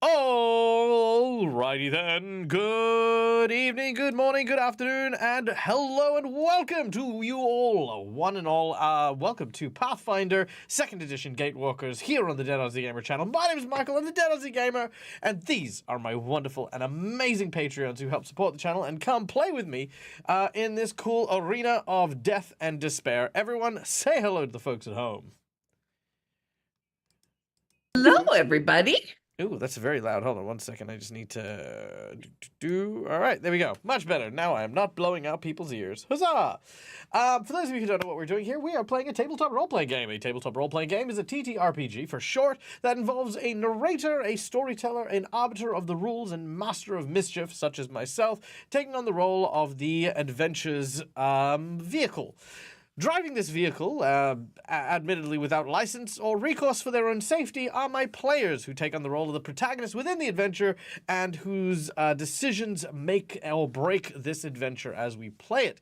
Alrighty then, good evening, good morning, good afternoon, and hello and welcome to you all, one and all. Welcome to Pathfinder 2nd Edition Gatewalkers here on the Dead Aussie Gamer channel. My name is Michael, I'm the Dead Aussie Gamer, and these are my wonderful and amazing Patreons who help support the channel and come play with me in this cool arena of death and despair. Everyone, say hello to the folks at home. Hello, everybody. Ooh, that's very loud. Hold on one second. I just need to All right, there we go. Much better. Now I am not blowing out people's ears. Huzzah! For those of you who don't know what we're doing here, we are playing a tabletop role-playing game. A tabletop role-playing game is a TTRPG for short that involves a narrator, a storyteller, an arbiter of the rules, and master of mischief, such as myself, taking on the role of the adventure's vehicle. Driving this vehicle, admittedly without license or recourse for their own safety, are my players who take on the role of the protagonist within the adventure and whose decisions make or break this adventure as we play it.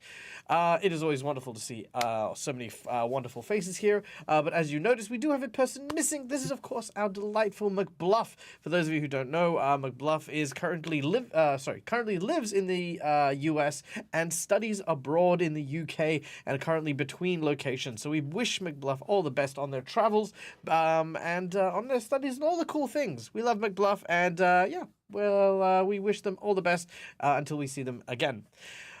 It is always wonderful to see so many wonderful faces here, but as you notice, we do have a person missing. This is, of course, our delightful McBluff. For those of you who don't know, McBluff is currently lives in the US and studies abroad in the UK and currently between locations. So we wish McBluff all the best on their travels and on their studies and all the cool things. We love McBluff and we wish them all the best until we see them again.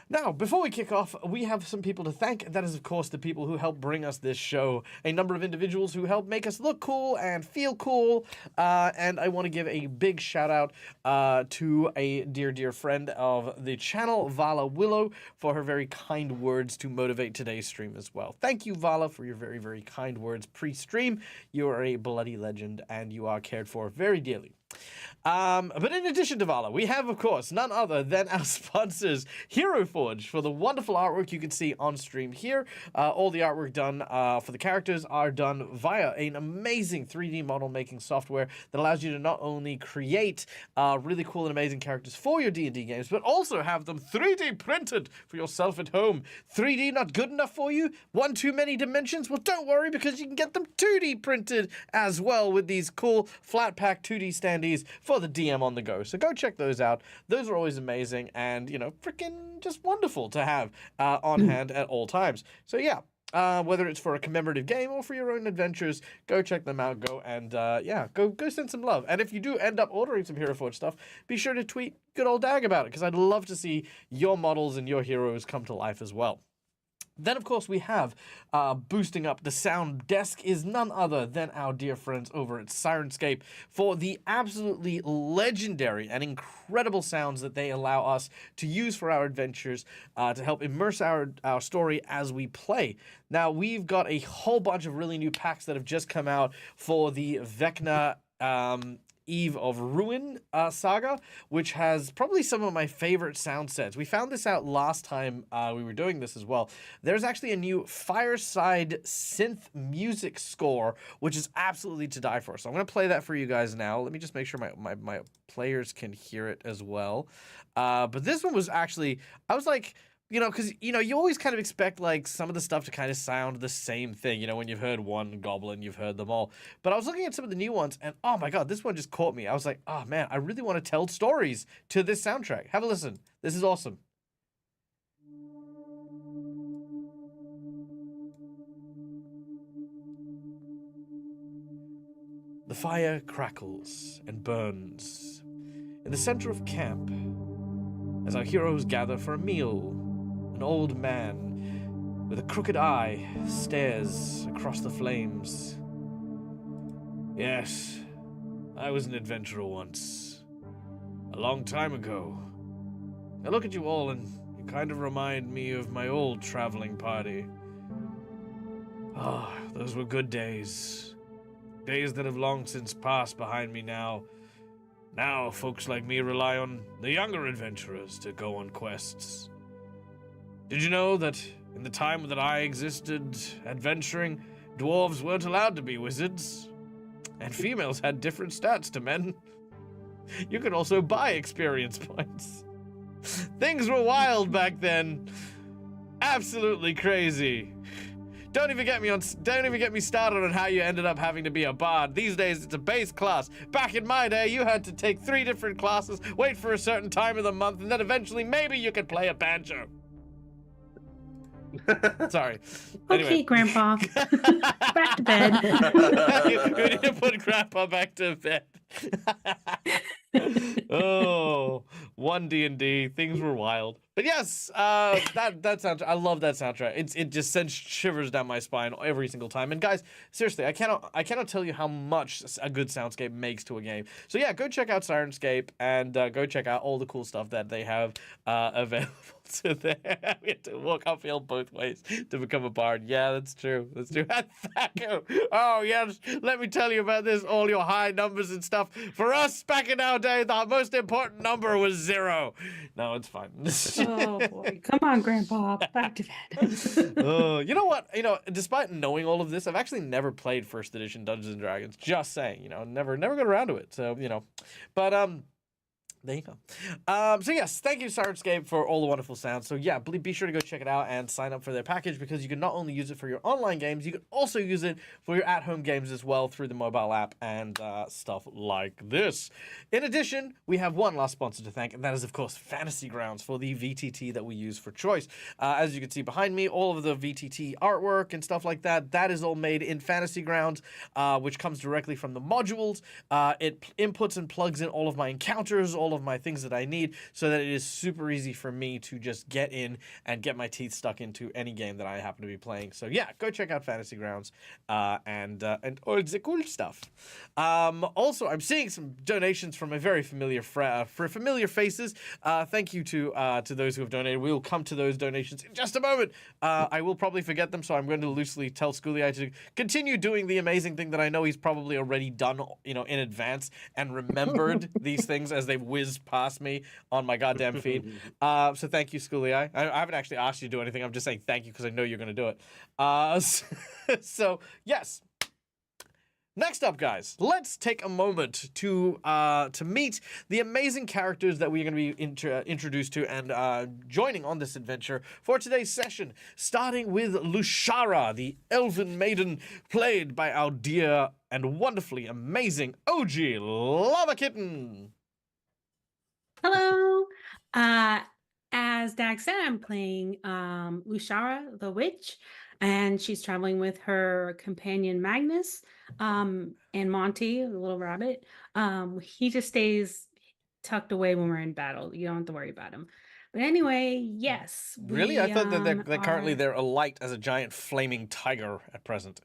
Now, before we kick off, we have some people to thank. That is, of course, the people who help bring us this show. A number of individuals who help make us look cool and feel cool. And I want to give a big shout out to a dear friend of the channel, Vala Willow, for her very kind words to motivate today's stream as well. Thank you, Vala, for your very kind words pre-stream. You are a bloody legend, and you are cared for very dearly. But in addition to Vala, we have, of course, none other than our sponsors, Hero Forge, for the wonderful artwork you can see on stream here. All the artwork done for the characters are done via an amazing 3D model making software that allows you to not only create really cool and amazing characters for your D&D games, but also have them 3D printed for yourself at home. 3D not good enough for you? One too many dimensions? Well, don't worry, because you can get them 2D printed as well with these cool flat pack 2D standees for the DM on the go. So go check those out. Those are always amazing and, you know, freaking just wonderful to have on hand at all times. So yeah, whether it's for a commemorative game or for your own adventures, go check them out. Go and go send some love. And if you do end up ordering some Hero Forge stuff, be sure to tweet good old Dag about it, because I'd love to see your models and your heroes come to life as well. Then, of course, we have boosting up the sound desk is none other than our dear friends over at Sirenscape for the absolutely legendary and incredible sounds that they allow us to use for our adventures to help immerse our story as we play. Now, we've got a whole bunch of really new packs that have just come out for the Vecna Eve of Ruin saga, which has probably some of my favorite sound sets. We found this out last time we were doing this as well. There's actually a new Fireside synth music score, which is absolutely to die for. So I'm going to play that for you guys now. Let me just make sure my players can hear it as well. But this one was actually, I was like, you know, because, you know, you always kind of expect, like, some of the stuff to kind of sound the same thing. You know, when you've heard one goblin, you've heard them all. But I was looking at some of the new ones, and, oh, my God, this one just caught me. I was like, oh, man, I really want to tell stories to this soundtrack. Have a listen. This is awesome. The fire crackles and burns in the center of camp as our heroes gather for a meal. An old man with a crooked eye stares across the flames. Yes, I was an adventurer once, a long time ago. I look at you all and you kind of remind me of my old traveling party. Ah, those were good days. Days that have long since passed behind me now. Now, folks like me rely on the younger adventurers to go on quests. Did you know that in the time that I existed adventuring, dwarves weren't allowed to be wizards? And females had different stats to men. You could also buy experience points. Things were wild back then. Absolutely crazy. Don't even get me started on how you ended up having to be a bard. These days, it's a base class. Back in my day, you had to take 3 different classes, wait for a certain time of the month, and then eventually maybe you could play a banjo. Sorry. Okay, Anyway. Grandpa. Back to bed. We need to put Grandpa back to bed. Oh, one D&D, things were wild. But yes, that soundtrack, I love that soundtrack. It just sends shivers down my spine every single time. And guys, seriously, I cannot tell you how much a good soundscape makes to a game. So yeah, go check out Sirenscape and go check out all the cool stuff that they have available to there. We had to walk uphill both ways to become a bard. Yeah, that's true. That's true. Thaco. Oh yes, let me tell you about this. All your high numbers and stuff. For us back in our day, the most important number was 0. No, it's fine. Oh boy, come on, Grandpa, back to bed. You know what? Despite knowing all of this, I've actually never played first edition Dungeons and Dragons. Just saying, never got around to it. So but there you go. So yes, thank you, Sirenscape, for all the wonderful sounds. So yeah, be sure to go check it out and sign up for their package, because you can not only use it for your online games, you can also use it for your at-home games as well through the mobile app and stuff like this. In addition, we have one last sponsor to thank, and that is, of course, Fantasy Grounds for the VTT that we use for choice. As you can see behind me, all of the VTT artwork and stuff like that, that is all made in Fantasy Grounds, which comes directly from the modules. It inputs and plugs in all of my encounters, all of my things that I need, so that it is super easy for me to just get in and get my teeth stuck into any game that I happen to be playing. So yeah, go check out Fantasy Grounds and all the cool stuff. Also, I'm seeing some donations from a very familiar familiar faces. Thank you to those who have donated. We will come to those donations in just a moment. I will probably forget them, so I'm going to loosely tell Schoolie to continue doing the amazing thing that I know he's probably already done, in advance and remembered these things as they whiz past me on my goddamn feed. So thank you, Schoolie. I haven't actually asked you to do anything. I'm just saying thank you because I know you're going to do it. So yes. Next up, guys, let's take a moment to meet the amazing characters that we're going to be introduced to and joining on this adventure for today's session, starting with Lushara, the elven maiden, played by our dear and wonderfully amazing OG Lava Kitten. Hello. As Dag said, I'm playing Lushara, the witch, and she's traveling with her companion Magnus, and Monty, the little rabbit. He just stays tucked away when we're in battle. You don't have to worry about him. But anyway, yes. Really? I thought that they're currently they're alight as a giant flaming tiger at present.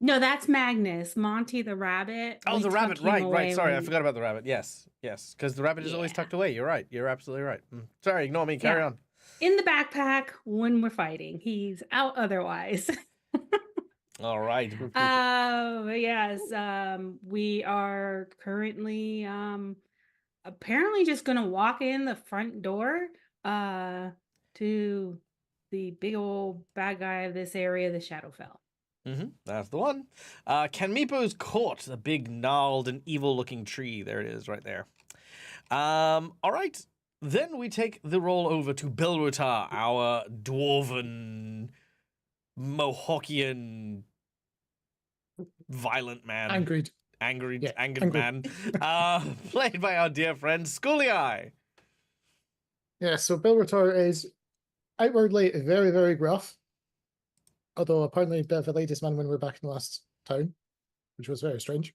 No, that's Magnus. Monty the rabbit. Oh, the rabbit. Right. Sorry, I forgot about the rabbit. Yes. Because the rabbit is always tucked away. You're right. You're absolutely right. Sorry, ignore me. Carry on. In the backpack when we're fighting. He's out otherwise. All right. Yes. We are currently apparently just gonna walk in the front door to the big old bad guy of this area, the Shadowfell. That's the one. Kaneepo's Court, the big gnarled and evil-looking tree. There it is, right there. All right. Then we take the roll over to Belrotar, our dwarven, Mohawkian, violent man. Angered man. Played by our dear friend Schoolie. Yeah, so Belrotar is outwardly very, very gruff. Although apparently a bit of a ladies' man when we were back in the last town, which was very strange.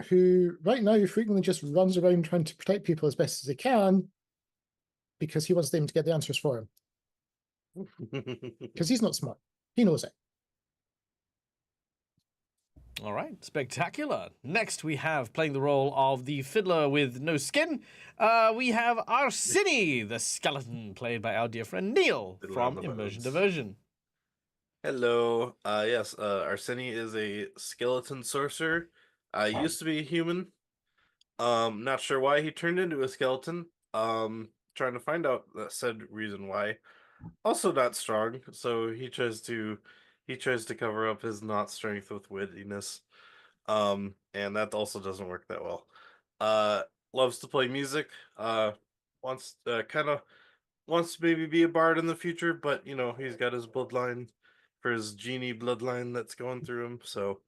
Who right now frequently just runs around trying to protect people as best as he can because he wants them to get the answers for him. Because he's not smart. He knows it. All right, spectacular. Next, we have, playing the role of the fiddler with no skin, we have Arsini, the skeleton, played by our dear friend Neil from Immersion Diversion. Hello. Yes, Arsini is a skeleton sorcerer. Used to be a human. Not sure why he turned into a skeleton. Trying to find out the said reason why. Also not strong, so he tries to cover up his not strength with wittiness. And that also doesn't work that well. Loves to play music. Wants kind of wants to maybe be a bard in the future, but you know, he's got his bloodline for his genie bloodline that's going through him, so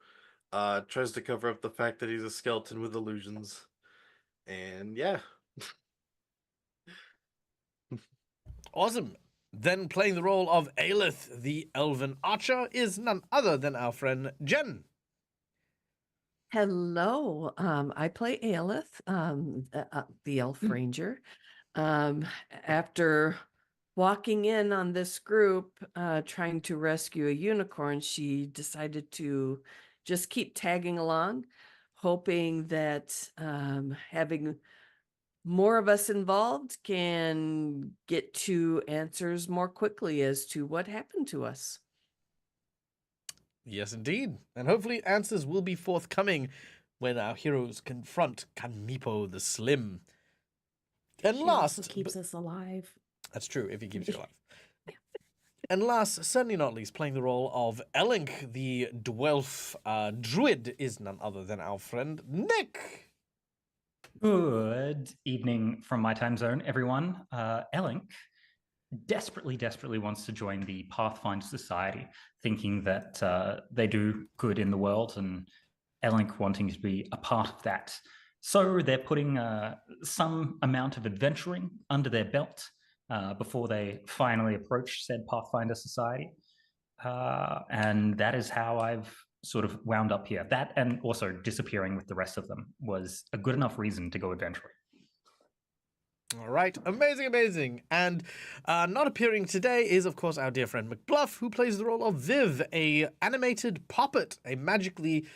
tries to cover up the fact that he's a skeleton with illusions. And yeah. Awesome. Then playing the role of Aelith, the elven archer, is none other than our friend Jen. Hello, I play Aelith, the elf ranger. After walking in on this group, trying to rescue a unicorn, she decided to just keep tagging along, hoping that having more of us involved can get to answers more quickly as to what happened to us. Yes, indeed. And hopefully answers will be forthcoming when our heroes confront Kaneepo the Slim. And She last, also keeps us alive. that's true, if he keeps you alive. And last, certainly not least, playing the role of Elink, the dwarf druid, is none other than our friend Nick. Good evening from my time zone, everyone. Elink desperately wants to join the Pathfinder Society, thinking that they do good in the world, and Elink wanting to be a part of that. So they're putting some amount of adventuring under their belt before they finally approach said Pathfinder Society. And that is how I've sort of wound up here. That, and also disappearing with the rest of them, was a good enough reason to go adventuring. All right, amazing. And not appearing today is, of course, our dear friend McBluff, who plays the role of Viv, a animated puppet, a magically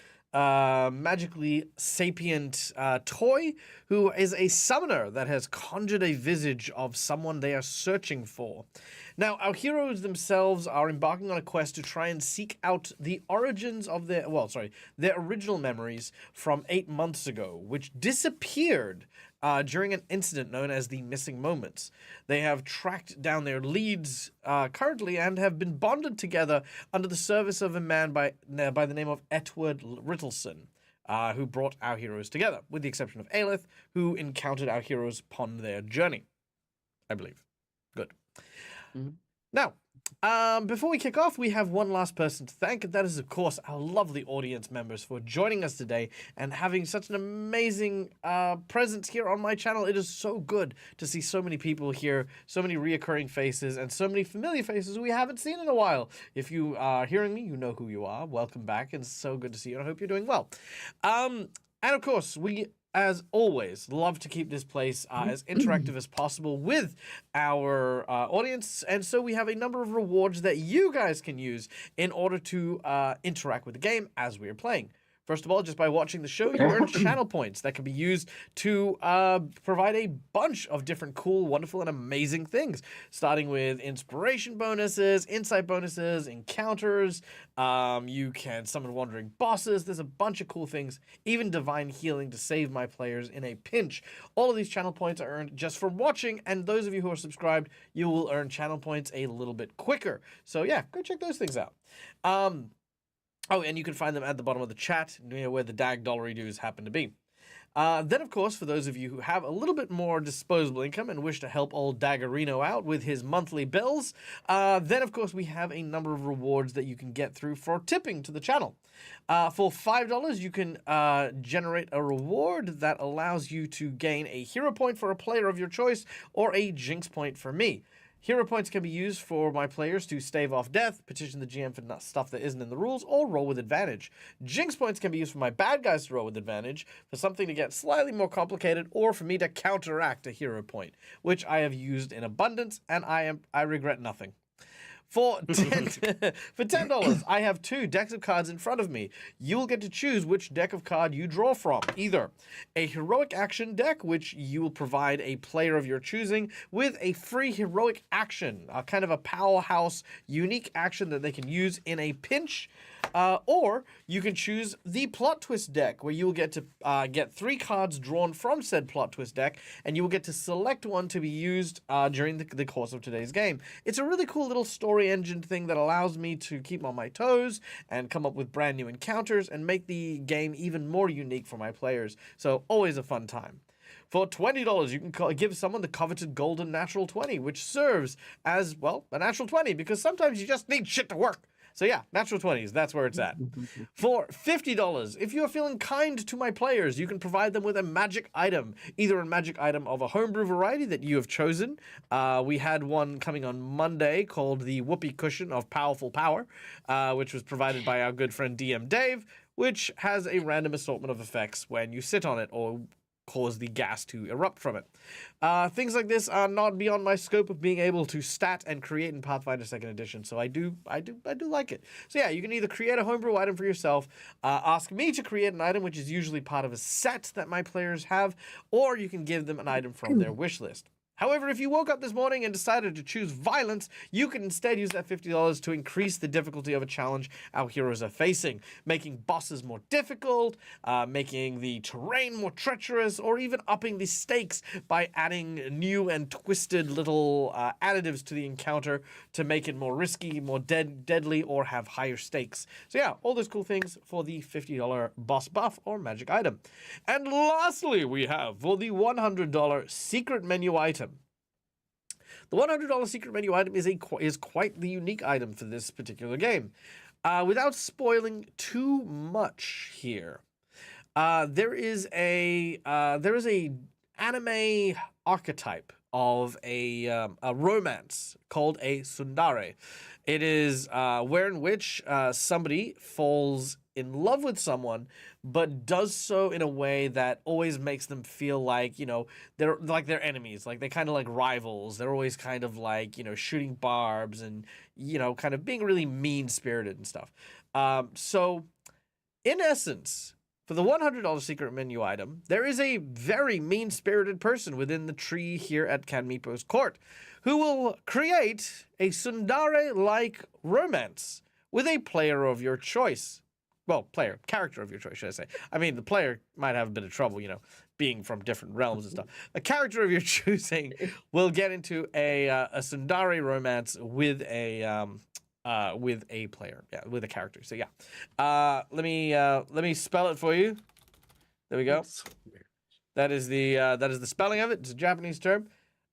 sapient toy who is a summoner that has conjured a visage of someone they are searching for. Now, our heroes themselves are embarking on a quest to try and seek out the origins of their original memories from 8 months ago, which disappeared during an incident known as the Missing Moments. They have tracked down their leads currently and have been bonded together under the service of a man by the name of Edward Rittleson, who brought our heroes together, with the exception of Aelith, who encountered our heroes upon their journey, I believe. Good. Mhm. Now, before we kick off, we have one last person to thank, and that is, of course, our lovely audience members for joining us today and having such an amazing presence here on my channel. It is so good to see so many people here, so many reoccurring faces, and so many familiar faces we haven't seen in a while. If you are hearing me, you know who you are. Welcome back, and it's so good to see you, and I hope you're doing well. And, of course, we, as always, love to keep this place as interactive as possible with our audience, and so we have a number of rewards that you guys can use in order to interact with the game as we are playing. First of all, just by watching the show, you earn channel points that can be used to provide a bunch of different cool, wonderful, and amazing things, starting with inspiration bonuses, insight bonuses, encounters. You can summon wandering bosses. There's a bunch of cool things, even divine healing to save my players in a pinch. All of these channel points are earned just from watching, and those of you who are subscribed, you will earn channel points a little bit quicker. So yeah, go check those things out. Oh, and you can find them at the bottom of the chat, where the DAG dollary dues happen to be. Then, of course, for those of you who have a little bit more disposable income and wish to help old Daggerino out with his monthly bills, then, of course, we have a number of rewards that you can get through for tipping to the channel. For $5, you can generate a reward that allows you to gain a hero point for a player of your choice or a jinx point for me. Hero points can be used for my players to stave off death, petition the GM for stuff that isn't in the rules, or roll with advantage. Jinx points can be used for my bad guys to roll with advantage, for something to get slightly more complicated, or for me to counteract a hero point, which I have used in abundance, and I regret nothing. For $10, I have 2 decks of cards in front of me. You will get to choose which deck of card you draw from. Either a heroic action deck, which you will provide a player of your choosing with a free heroic action, kind of a powerhouse, unique action that they can use in a pinch. Or you can choose the plot twist deck, where you will get to get 3 cards drawn from said plot twist deck, and you will get to select one to be used during the course of today's game. It's a really cool little story engine thing that allows me to keep on my toes and come up with brand new encounters and make the game even more unique for my players. So always a fun time. For $20, you can give someone the coveted golden natural 20, which serves as, well, a natural 20, because sometimes you just need shit to work. So yeah, natural 20s, that's where it's at. For $50, if you are feeling kind to my players, you can provide them with a magic item, either a magic item of a homebrew variety that you have chosen. We had one coming on Monday called the Whoopee Cushion of Powerful Power, which was provided by our good friend DM Dave, which has a random assortment of effects when you sit on it or cause the gas to erupt from it. Things like this are not beyond my scope of being able to stat and create in Pathfinder 2nd Edition, so I do like it. So yeah, you can either create a homebrew item for yourself, ask me to create an item, which is usually part of a set that my players have, or you can give them an item from their wish list. However, if you woke up this morning and decided to choose violence, you can instead use that $50 to increase the difficulty of a challenge our heroes are facing, making bosses more difficult, making the terrain more treacherous, or even upping the stakes by adding new and twisted little additives to the encounter to make it more risky, more deadly, or have higher stakes. So yeah, all those cool things for the $50 boss buff or magic item. And lastly, we have for the $100 secret menu item. The $100 secret menu item is quite the unique item for this particular game. Without spoiling too much here, there is a anime archetype of a romance called a tsundere. It is wherein which somebody falls in love with someone, but does so in a way that always makes them feel like, they're like their enemies, like they kind of like rivals. They're always kind of like, shooting barbs and, kind of being really mean-spirited and stuff. So in essence, for the $100 secret menu item, there is a very mean-spirited person within the tree here at Kaneepo's court who will create a tsundere-like romance with a player of your choice. Well, character of your choice, should I say. I mean, the player might have a bit of trouble, being from different realms and stuff. A character of your choosing will get into a tsundere romance with a player, with a character. So yeah, let me spell it for you. There we go. That is the spelling of it. It's a Japanese term.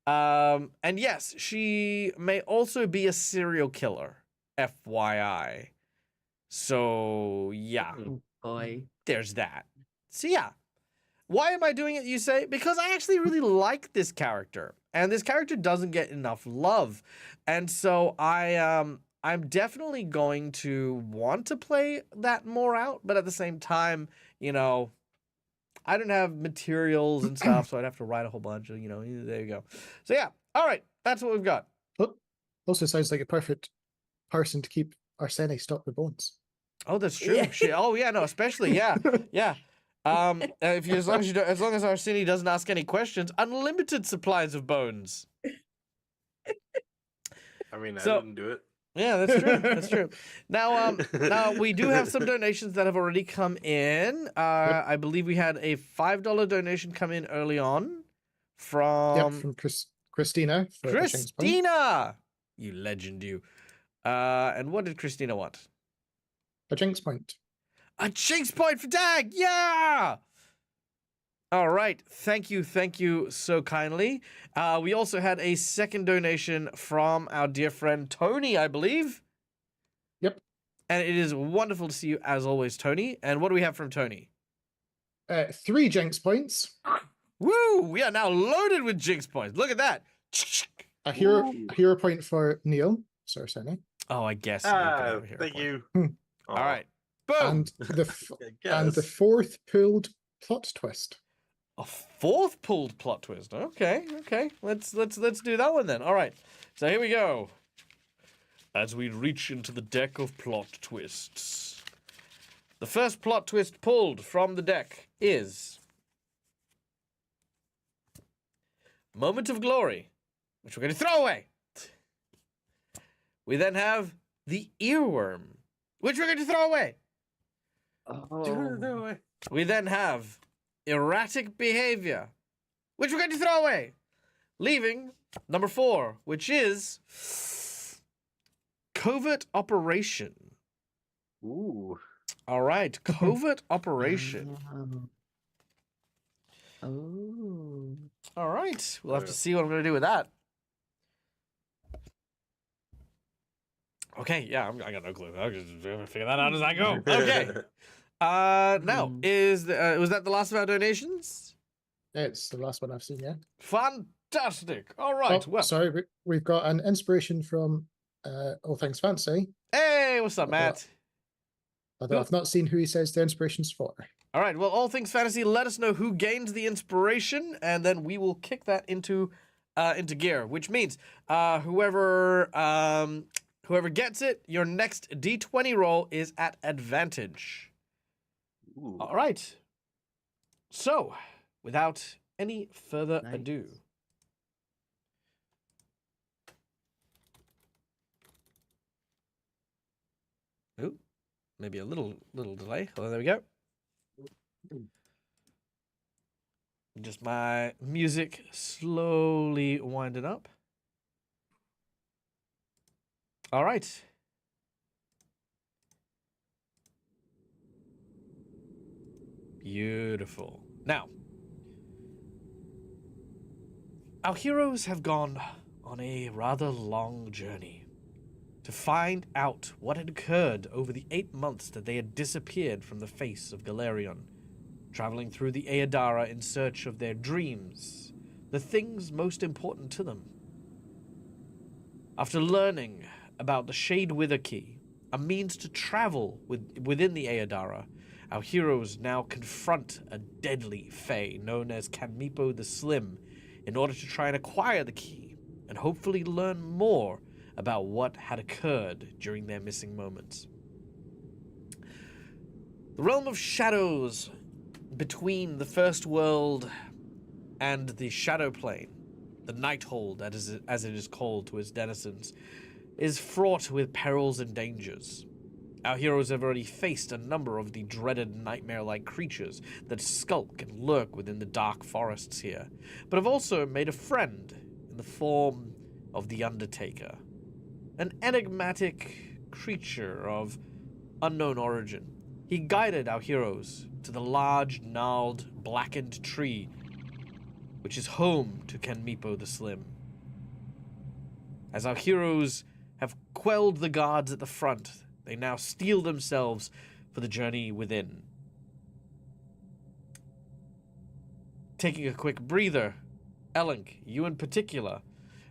And yes, she may also be a serial killer. FYI. So yeah, Oh, boy. there's that. So yeah, why am I doing it, you say? Because I actually really like this character, and this character doesn't get enough love, and so I'm definitely going to want to play that more out, but at the same time, I don't have materials and stuff, so I'd have to write a whole bunch of, there you go. So yeah, all right, that's what we've got. Also sounds like a perfect person to keep Arsene stocked with bones. Oh, that's true. Yeah. Oh yeah, no, especially yeah. As long as Arsene doesn't ask any questions, unlimited supplies of bones. I mean, I So- didn't do it. Yeah, that's true. That's true. Now, we do have some donations that have already come in. I believe we had a $5 donation come in early on from From Christina. For the Jinx point. Christina. You legend, you. And what did Christina want? A Jinx point. A Jinx point for Dag! Yeah! All right. Thank you so kindly. We also had a second donation from our dear friend Tony, I believe. Yep. And it is wonderful to see you as always, Tony. And what do we have from Tony? 3 Jinx points. Woo! We are now loaded with Jinx points. Look at that. A hero point for Neil. So Arsene. Oh, I guess. Neil can have a hero Thank point. you. All right. Boom! And the Yes. 4th pulled plot twist. A 4th pulled plot twist. Okay. Let's do that one then. All right. So here we go. As we reach into the deck of plot twists. The first plot twist pulled from the deck is Moment of Glory, which we're going to throw away. We then have the Earworm, which we're going to throw away. Oh. We then have Erratic Behavior, which we're going to throw away. Leaving number 4, which is Covert Operation. Ooh. All right, Covert Operation. Oh. All right. We'll have to Yeah. see what I'm going to do with that. Okay, yeah, I got no clue. I'll just figure that out as I go. Okay. Now, Hmm. was that the last of our donations? It's the last one I've seen, yeah. Fantastic. All right. Oh, Well, sorry, we've got an inspiration from All Things Fancy, hey, what's up, Although- Matt? although Cool. I've not seen who he says the inspiration's for. All right. Well, all things fantasy. Let us know who gained the inspiration, and then we will kick that into gear. Which means whoever gets it, your next D20 roll is at advantage. Ooh. All right. So, without any further Nice. ado. Ooh, maybe a little delay. Oh, there we go. Just my music slowly winding up. All right. Beautiful. Now, our heroes have gone on a rather long journey to find out what had occurred over the 8 months that they had disappeared from the face of Galarion, traveling through the Aedara in search of their dreams, the things most important to them. After learning about the Shade Wither Key, a means to travel within the Aedara, our heroes now confront a deadly fae known as Kaneepo the Slim in order to try and acquire the key and hopefully learn more about what had occurred during their missing moments. The realm of shadows between the first world and the shadow plane, the Nighthold as it is called to its denizens, is fraught with perils and dangers. Our heroes have already faced a number of the dreaded nightmare-like creatures that skulk and lurk within the dark forests here, but have also made a friend in the form of the Undertaker, an enigmatic creature of unknown origin. He guided our heroes to the large, gnarled, blackened tree, which is home to Kaneepo the Slim. As our heroes have quelled the guards at the front, they now steel themselves for the journey within. Taking a quick breather, Elink, you in particular,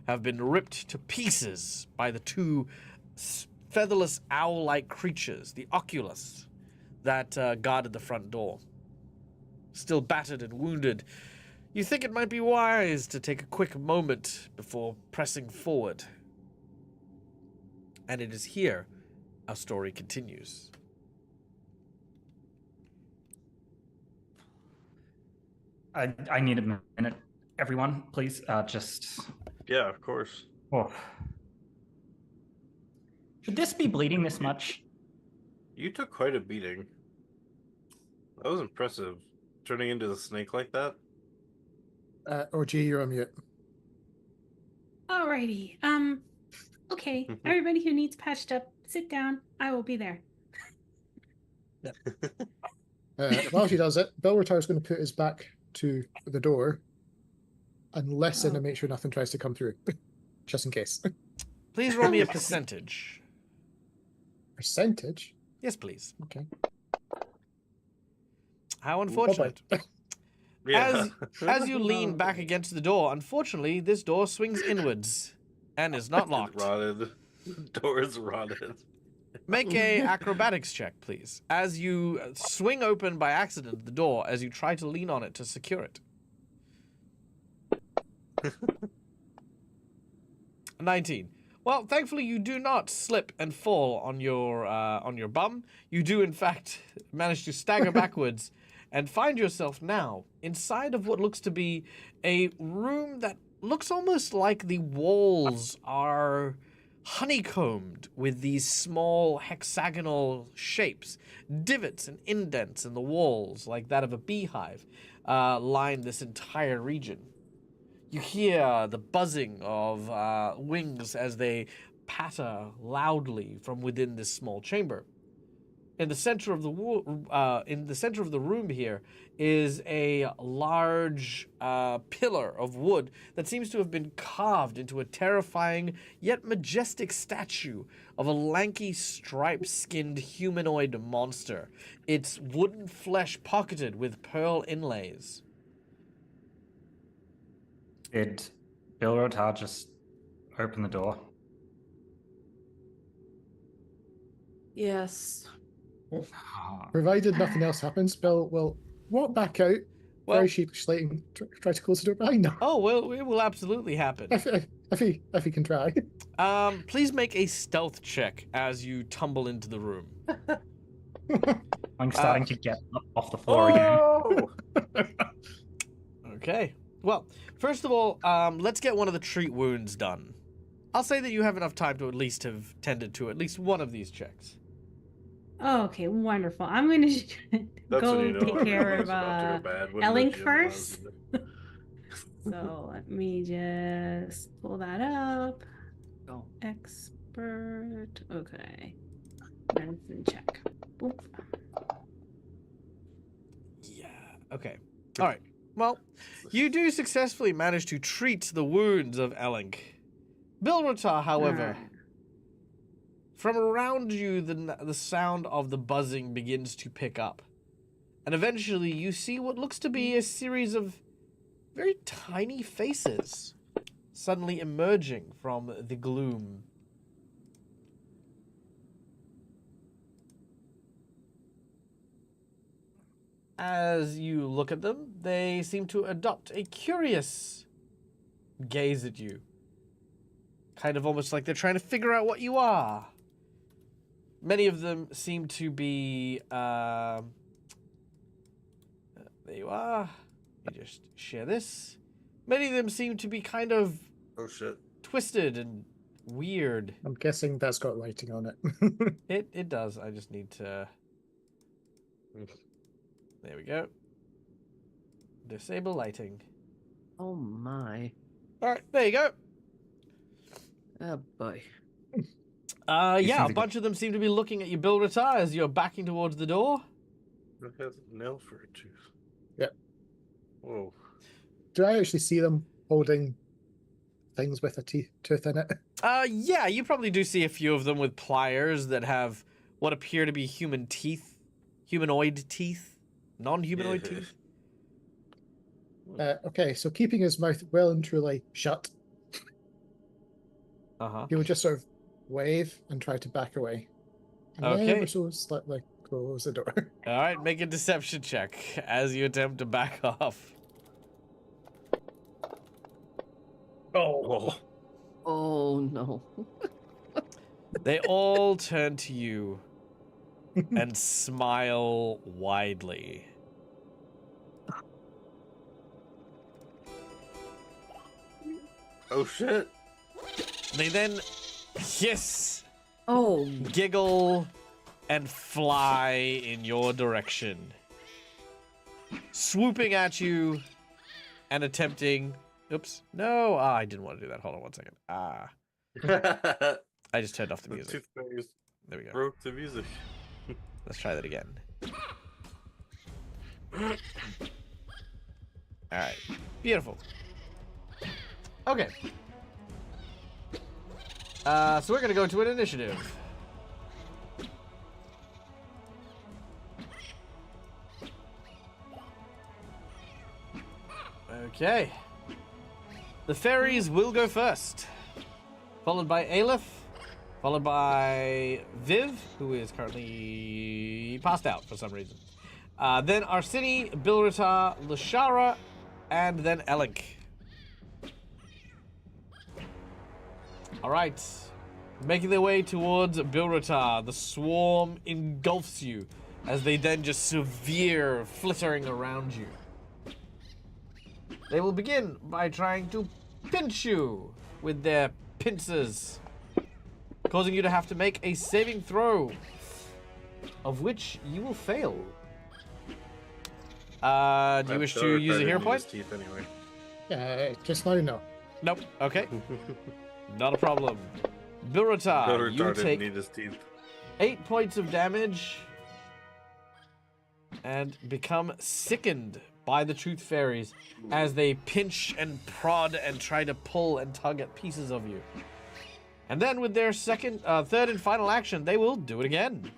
have been ripped to pieces by the two featherless owl-like creatures, the Oculus, that guarded the front door. Still battered and wounded, you think it might be wise to take a quick moment before pressing forward. And it is here our story continues. I need a minute, everyone, please. Just. Yeah, of course. Oh. Should this be bleeding this much? You took quite a beating. That was impressive. Turning into the snake like that. OG, you're on mute. Alrighty. Okay. Everybody who needs patched up, sit down. I will be there. While she does it, Bilbertar is going to put his back to the door and listen and make sure nothing tries to come through, just in case. Please roll me a percentage. Percentage? Yes, please. Okay. How unfortunate. Yeah. As you lean back against the door, unfortunately, this door swings inwards and is not locked. It's rotted. The door is rotted. Make a acrobatics check, please, as you swing open by accident the door as you try to lean on it to secure it. 19. Well, thankfully you do not slip and fall on your bum. You do, in fact, manage to stagger backwards and find yourself now inside of what looks to be a room that looks almost like the walls are honeycombed with these small hexagonal shapes. Divots and indents in the walls, like that of a beehive, line this entire region. You hear the buzzing of wings as they patter loudly from within this small chamber. in the center of the room here is a large pillar of wood that seems to have been carved into a terrifying yet majestic statue of a lanky, striped-skinned humanoid monster. Its wooden flesh pocketed with pearl inlays. Did Bill Rotar just open the door? Yes. Provided nothing else happens, Bill will walk back out Well, very sheepishly and try to close the door behind him. oh, well, it will absolutely happen. If he can try. Please make a stealth check as you tumble into the room. I'm starting to get up off the floor again. Oh! Okay. Well, first of all, let's get one of the treat wounds done. I'll say that you have enough time to at least have tended to at least one of these checks. Oh, okay, wonderful. I'm going to That's go when you know take care everything's of about to go bad when Elink the gym first. allows So let me just pull that up. Go. Expert. Okay. Medicine check. Boop. Yeah. Okay. All right. Well, you do successfully manage to treat the wounds of Elink. Bilrotar, however, from around you, the sound of the buzzing begins to pick up. And eventually you see what looks to be a series of very tiny faces suddenly emerging from the gloom. As you look at them, they seem to adopt a curious gaze at you. Kind of almost like they're trying to figure out what you are. Many of them seem to be, there you are. Let me just share this. Many of them seem to be kind of Oh shit. twisted and weird. I'm guessing that's got lighting on it. It does. I just need to... There we go. Disable lighting. Oh my. All right, there you go. Oh boy. Yeah, seem a to bunch of them seem to be looking at you, Bilrotar, as you're backing towards the door. It has a nail for a tooth. Yep. Whoa. Do I actually see them holding things with a tooth in it? Yeah, you probably do see a few of them with pliers that have what appear to be human teeth, humanoid teeth, non-humanoid Yeah. teeth. Okay, so keeping his mouth well and truly shut, Uh-huh. he will just sort of wave and try to back away. And Okay. ever so slightly close the door. All right, make a deception check as you attempt to back off. Oh. Oh no. They all turn to you and smile widely. Oh shit. They then hiss, Oh. giggle, and fly in your direction, swooping at you and attempting... Oops. No. I didn't want to do that. Hold on one second. The I just turned off the music. toothpaste There we go. broke the music. Let's try that again. Alright. Beautiful. Okay. So we're going to go to an initiative. Okay. The fairies will go first, followed by Aleph, followed by Viv, who is currently passed out for some reason. Then Arsini, Bilrita, Lashara, and then Elink. All right. Making their way towards Bilrita, the swarm engulfs you as they then just severe flittering around you. They will begin by trying to pinch you with their pincers, causing you to have to make a saving throw, of which you will fail. Do you wish to use a hero point? Teeth anyway. Yeah, just now, no. Nope. Okay. Not a problem. Bilrita, you Didn't take need his teeth. 8 points of damage and become sickened by the truth fairies as they pinch and prod and try to pull and tug at pieces of you. And then with their third and final action, they will do it again.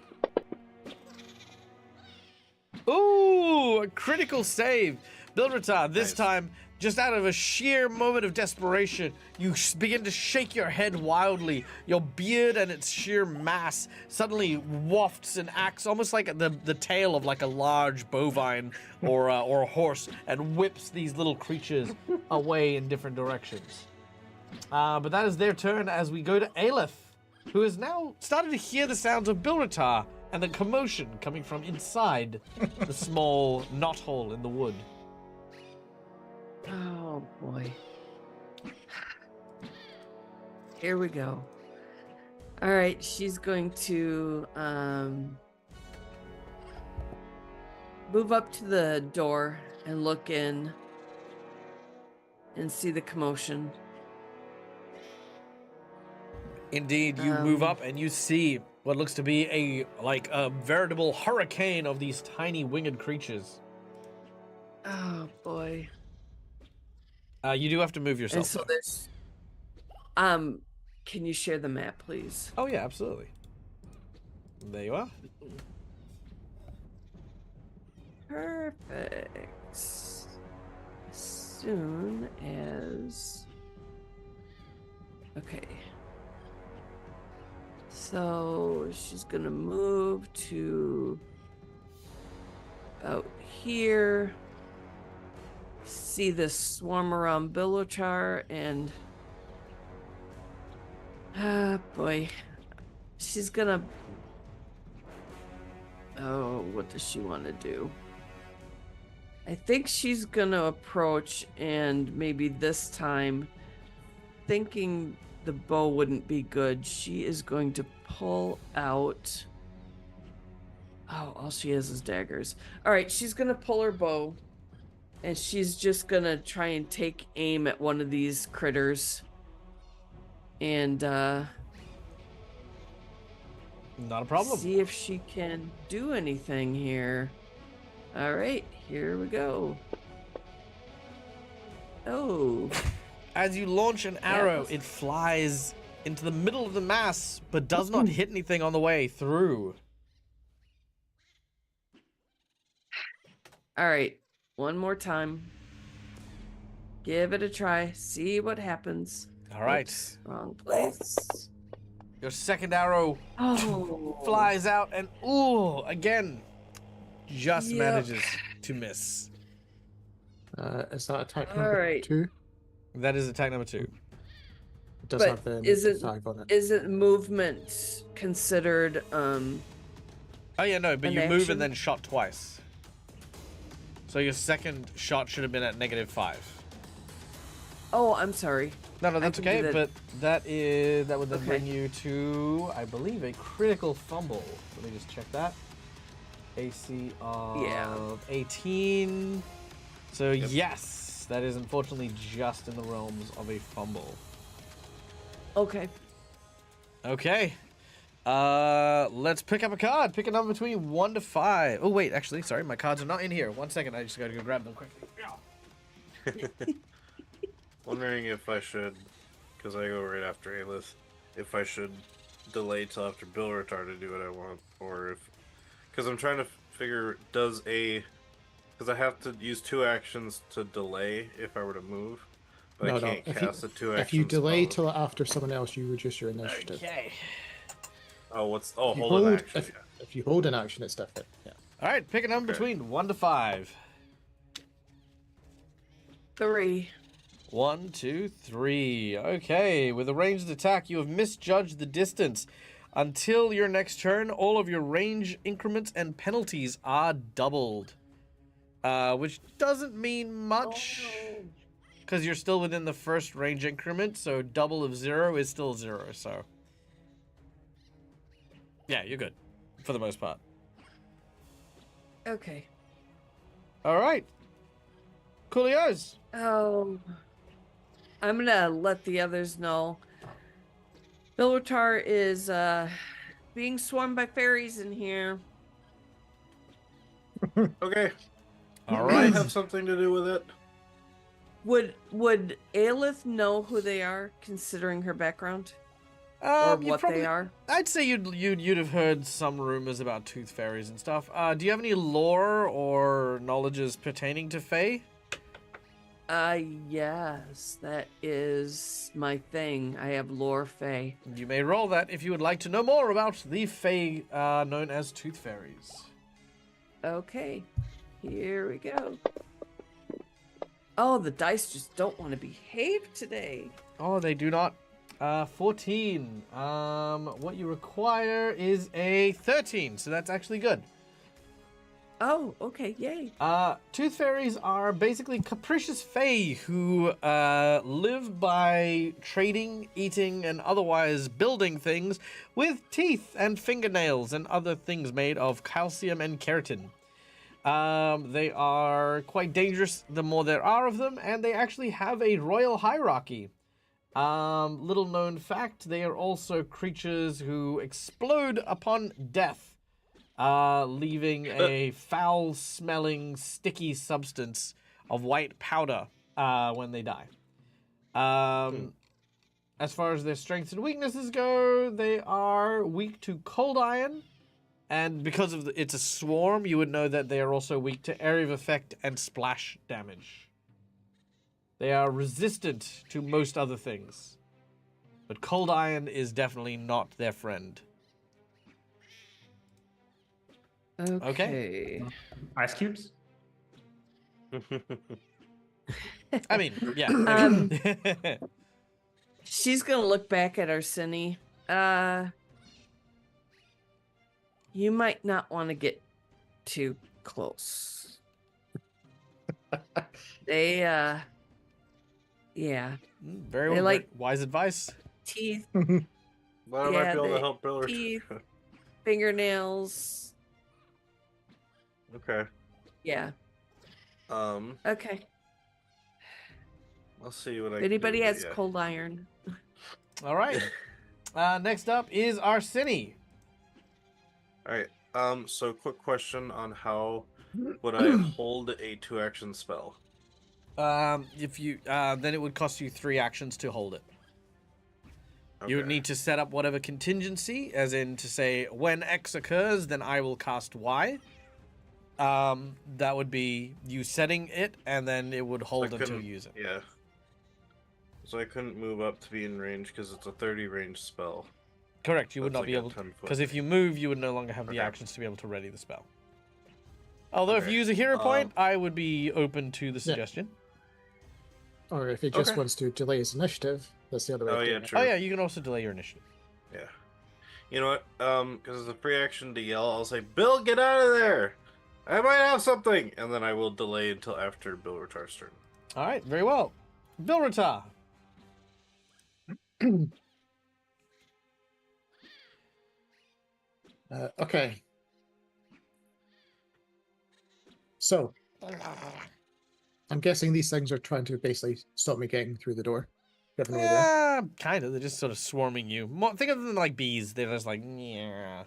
Ooh, a critical save. Bilratar, this time, just out of a sheer moment of desperation, you begin to shake your head wildly. Your beard and its sheer mass suddenly wafts and acts almost like the tail of like a large bovine or a horse, and whips these little creatures away in different directions. But that is their turn as we go to Aleph, who has now started to hear the sounds of Bilratar and the commotion coming from inside the small knothole in the wood. Oh boy. Here we go. All right, she's going to move up to the door and look in and see the commotion. Indeed, you move up and you see what looks to be a veritable hurricane of these tiny winged creatures. Oh boy. You do have to move yourself. And so though. there's can you share the map, please? Oh yeah, absolutely. There you are. Perfect. As soon as okay. So she's gonna move to about here. See this swarm around Billochar and boy. She's gonna what does she want to do? I think she's gonna approach and maybe this time, thinking the bow wouldn't be good, she is going to pull out all she has is daggers. All right, she's gonna pull her bow and she's just gonna try and take aim at one of these critters and Not a problem. see if she can do anything here. All right, here we go. Oh. As you launch an arrow, Yeah. it flies into the middle of the mass, but does not hit anything on the way through. All right, one more time. Give it a try. See what happens. All right. Oops, wrong place. Your second arrow Oh. flies out and, again, just Yep. manages to miss. Is that attack All number right. 2? That is attack number 2. It does But have the is it- 5 on it. Isn't movement considered Oh yeah, no, but An you move action? and then shot twice. So your second shot should have been at -5. Oh, I'm sorry. No, I that's can do okay, that. but that would then Okay. bring you to, I believe, a critical fumble. Let me just check that. AC of 18. So yes, that is unfortunately just in the realms of a fumble. Okay. Okay. Let's pick up a card. Pick a number between 1 to 5. Oh wait, actually, sorry, my cards are not in here. 1 second, I just gotta go grab them quickly. Wondering if I should, because I go right after Aelith, if I should delay till after Bilratar to do what I want, or if, because I'm trying to figure, because I have to use 2 actions to delay if I were to move, but I can't cast a 2 action If you delay spell. till after someone else, you reduce your initiative. Okay. If you hold an action. If you hold an action, it's different. Yeah. All right, pick a number Okay. between 1 to 5. 3. 1, 2, 3. Okay, with a ranged attack, you have misjudged the distance. Until your next turn, all of your range increments and penalties are doubled. Which doesn't mean much, because you're still within the first range increment, so double of 0 is still 0, so. Yeah, you're good, for the most part. Okay. All right. Coolios. Oh. I'm gonna let the others know. Bilratar is being swarmed by fairies in here. Okay. All Might right. have something to do with it. Would Aelith know who they are, considering her background, or You'd what probably, they are? I'd say you'd have heard some rumors about tooth fairies and stuff. Do you have any lore or knowledges pertaining to Fae? Yes, that is my thing. I have lore Fae. You may roll that if you would like to know more about the Fae known as tooth fairies. Okay, here we go. Oh, the dice just don't want to behave today. Oh, they do not. 14. What you require is a 13, so that's actually good. Oh, okay, yay. Tooth fairies are basically capricious fae who live by trading, eating, and otherwise building things with teeth and fingernails and other things made of calcium and keratin. They are quite dangerous the more there are of them, and they actually have a royal hierarchy. Little known fact, they are also creatures who explode upon death, leaving a foul-smelling, sticky substance of white powder when they die. As far as their strengths and weaknesses go, they are weak to cold iron, and because of it's a swarm, you would know that they are also weak to area of effect and splash damage. They are resistant to most other things, but cold iron is definitely not their friend. Okay. Ice cubes? I mean, yeah. She's gonna look back at Arsene. You might not want to get too close. They, yeah, Very They well, like- wise advice. teeth, Well, I might Yeah, be able to they- help Bill. teeth. fingernails. Okay. Yeah. Okay. I'll see what I If can anybody do, has yeah. cold iron. All right. Next up is Arsene. All right. So quick question on how would I hold a 2-action spell? If you then it would cost you 3 actions to hold it. You would Okay. need to set up whatever contingency, as in to say when X occurs, then I will cast Y. That would be you setting it, and then it would hold until couldn't- you use it. Yeah. So I couldn't move up to be in range because it's a 30 range spell. Correct. You would That's not be like a able 10-foot because if you move, you would no longer have the Okay. actions to be able to ready the spell. Although if Okay. you use a hero point, I would be open to the suggestion. Or if he just Okay. wants to delay his initiative, that's the other way Oh of yeah, doing it. true. Oh yeah, you can also delay your initiative. Yeah. You know what? Because it's a free action to yell, I'll say, "Bill, get out of there! I might have something," and then I will delay until after Bill Retar's turn. All right, very well. Bill Ritar. Okay. So, I'm guessing these things are trying to basically stop me getting through the door. Given where they are. Kind of. They're just sort of swarming you. Think of them like bees. They're just like, yeah.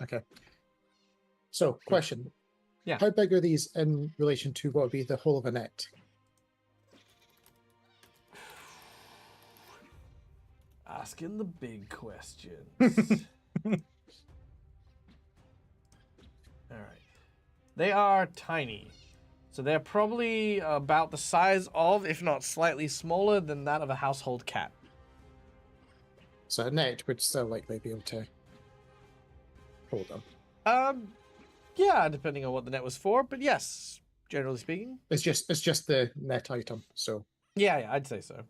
Okay. So, question. Yeah. How big are these in relation to what would be the whole of a net? Asking the big questions. All right. They are tiny. So they're probably about the size of, if not slightly smaller than that of a household cat. So a net would still likely be able to hold them. Yeah, depending on what the net was for, but yes, generally speaking. It's just the net item. So Yeah, I'd say so.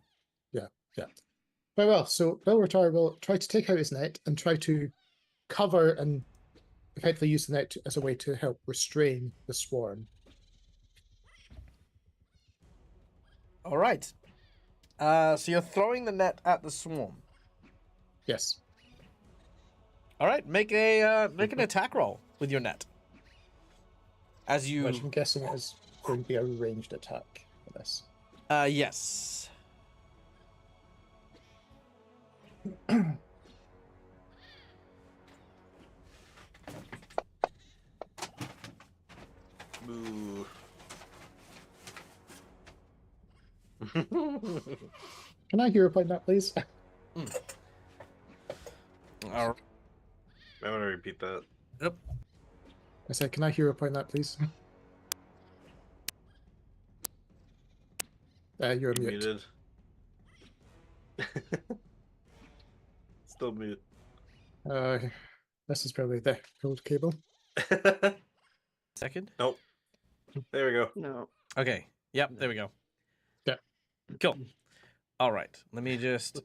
very well. So Bill Retire will try to take out his net and try to cover and effectively use the net as a way to help restrain the swarm. All right. So you're throwing the net at the swarm. Yes. All right, make an attack roll with your net. As you, Which I'm guessing is going to be a ranged attack for this. yes. Boo. Can I hero point that, please? All right. I want to repeat that. Yep. I said, can I hero point that, please? You're You mute. muted. Still mute. This is probably the old cable. Second. Nope. There we go. No. Okay. Yep. There we go. Yeah. Cool. All right. Let me just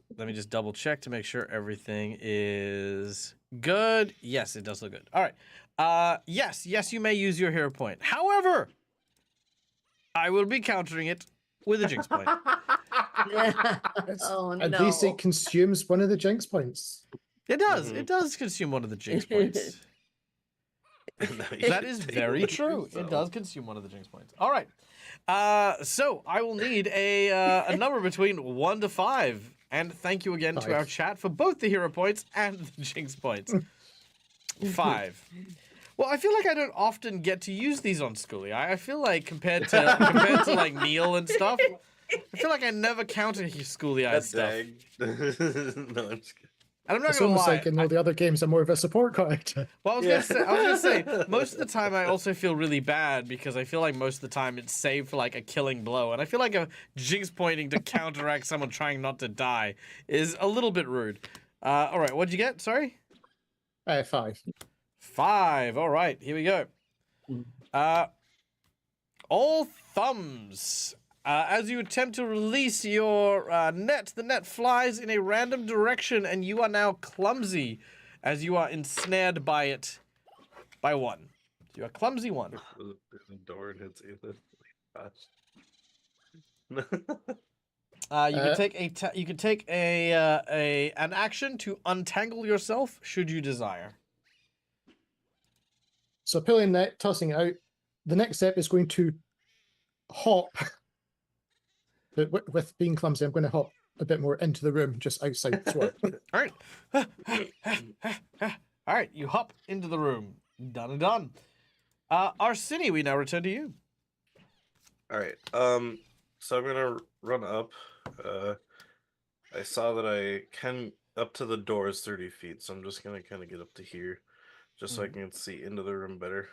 double check to make sure everything is good. Yes, it does look good. All right. Yes, you may use your hero point. However, I will be countering it with a jinx point. Oh, At least no. it consumes one of the jinx points. It does. Mhm. It does consume one of the jinx points. That is very true. It does consume one of the jinx points. All right. So I will need a number between 1 to 5. And thank you again to our 5. chat for both the hero points and the jinx points. 5. Well, I feel like I don't often get to use these on Schoolie. I feel like compared to like Neil and stuff, I feel like I never counter Schoolie That's stuff. dag. No, I'm just kidding. And I'm not It's gonna almost lie. like in all the other games, I'm more of a support character. Well, I was Yeah. gonna say, most of the time I also feel really bad because I feel like most of the time it's saved for like a killing blow, and I feel like a jinx pointing to counteract someone trying not to die is a little bit rude. All right, what'd you get? Sorry. 5. 5. All right, here we go. All thumbs. As you attempt to release your net, the net flies in a random direction, and you are now clumsy as you are ensnared by it by 1. You are clumsy 1. There's a door and it's Ethan. You can take an action to untangle yourself should you desire. So pulling net, tossing it out. The next step is going to hop. But with being clumsy, I'm going to hop a bit more into the room, just outside Sword. All right. All right, you hop into the room. Done and done. Arsini, we now return to you. All right. So I'm gonna run up. I saw that I can up to the door is 30 feet, so I'm just gonna kind of get up to here, just so I can see into the room better.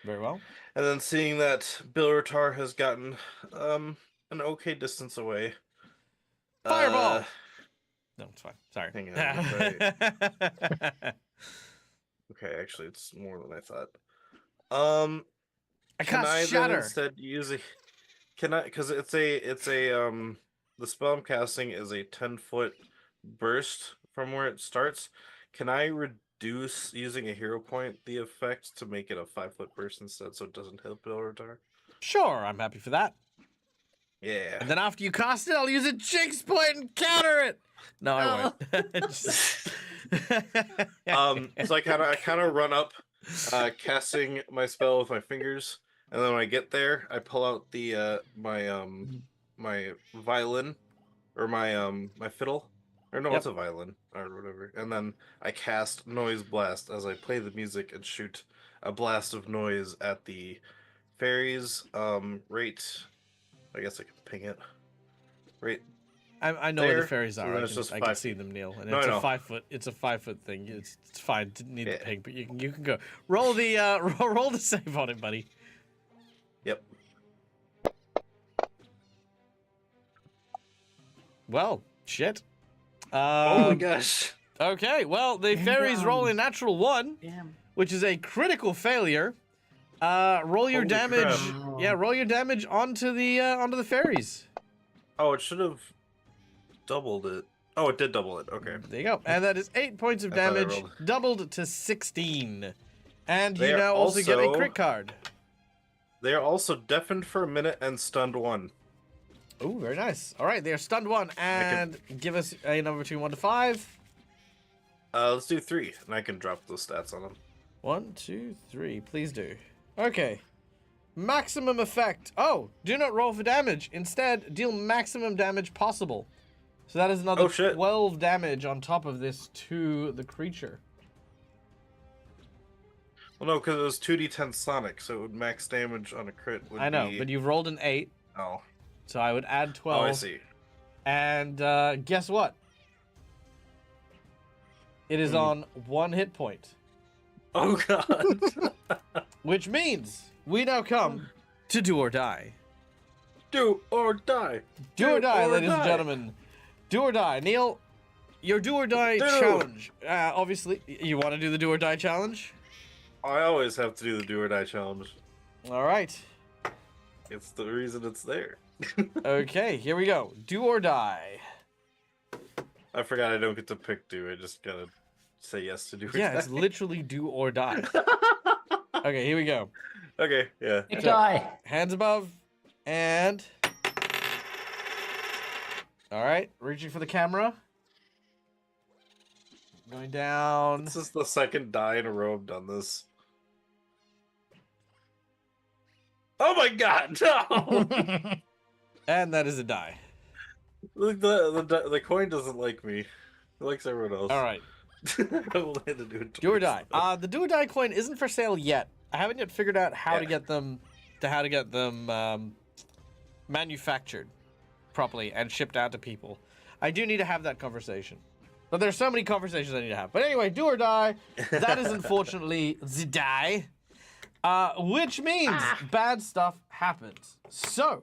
Very well. And then seeing that Bill Rotar has gotten an okay distance away. Fireball! No, it's fine. Sorry. Hang on. Okay, actually, it's more than I thought. I Can cast I then Shatter. instead use a? Can I? Because it's a the spell I'm casting is a 10-foot burst from where it starts. Can I reduce using a hero point the effect to make it a 5-foot burst instead, so it doesn't hit Bill Rotar? Sure, I'm happy for that. Yeah. And then after you cast it, I'll use a jinx point and counter it. No, I won't. So I kind of run up, casting my spell with my fingers, and then when I get there, I pull out the my violin or my fiddle, or no, Yep. it's a violin or whatever, and then I cast Noise Blast as I play the music and shoot a blast of noise at the fairies. Right, I guess I can ping it. Right. I know where the There, fairies so are. then I it's can, just I can 5 see feet. them, Neil. And No, it's I a know. 5-foot thing. It's fine. Didn't need the Yeah. ping, but you can go. Roll the roll the save on it, buddy. Yep. Well, shit. Oh my gosh. Okay, well, the fairies roll a natural 1, Damn. which is a critical failure. Roll your Holy damage. crap. Yeah, roll your damage onto the fairies. Oh, it should have doubled it. Oh, it did double it. Okay. There you go. And that is 8 points of I thought I damage, rolled. doubled to 16. And They you are now also get a also- crit card. They are also deafened for a minute and stunned 1. Oh, very nice. All right, they are stunned 1. And give us a number between 1 to 5. Let's do 3, and I can drop those stats on them. 1, 2, 3. Please do. Okay. Maximum effect. Oh, do not roll for damage. Instead, deal maximum damage possible. So that is another Oh, shit. 12 damage on top of this to the creature. Well, no, because it was 2d10 Sonic, so it would max damage on a crit. Would I know, be... but you've rolled an 8, Oh. so I would add 12. Oh, I see. And guess what? It is on 1 hit point. Oh, God. Which means we now come to do or die. Do or die. Do or die, ladies and die. gentlemen. Do or die. Neil, your do or die Do. challenge. Obviously, you want to do the do or die challenge? I always have to do the do or die challenge. All right. It's the reason it's there. Okay, here we go. Do or die. I forgot I don't get to pick do. I just gotta say yes to do or Yeah, die. it's literally do or die. Okay, here we go. Okay, yeah. Pick die. Hands above, and... All right, reaching for the camera. Going down. This is the second die in a row I've done this. Oh my God, no! And that is a die. Look, the coin doesn't like me. It likes everyone else. All right, I will land to do it do or twice. die. The do or die coin isn't for sale yet. I haven't yet figured out how to Yeah. get them, manufactured properly and shipped out to people. I do need to have that conversation. But there's so many conversations I need to have. But anyway, do or die. That is unfortunately the die. Which means bad stuff happens. So,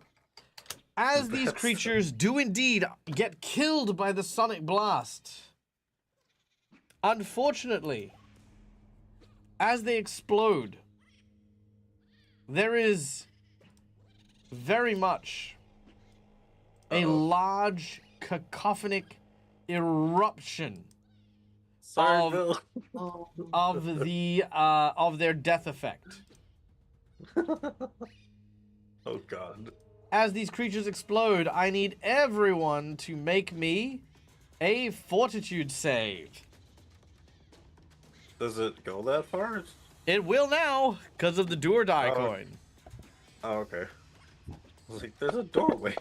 as these Bad creatures do indeed get killed by the sonic blast, unfortunately, as they explode, there is very much a large cacophonic eruption Sorry, of- Bill. of their death effect. Oh God. As these creatures explode, I need everyone to make me a fortitude save. Does it go that far? It will now, because of the do or die Oh. coin. Oh, okay. I was like, there's a doorway.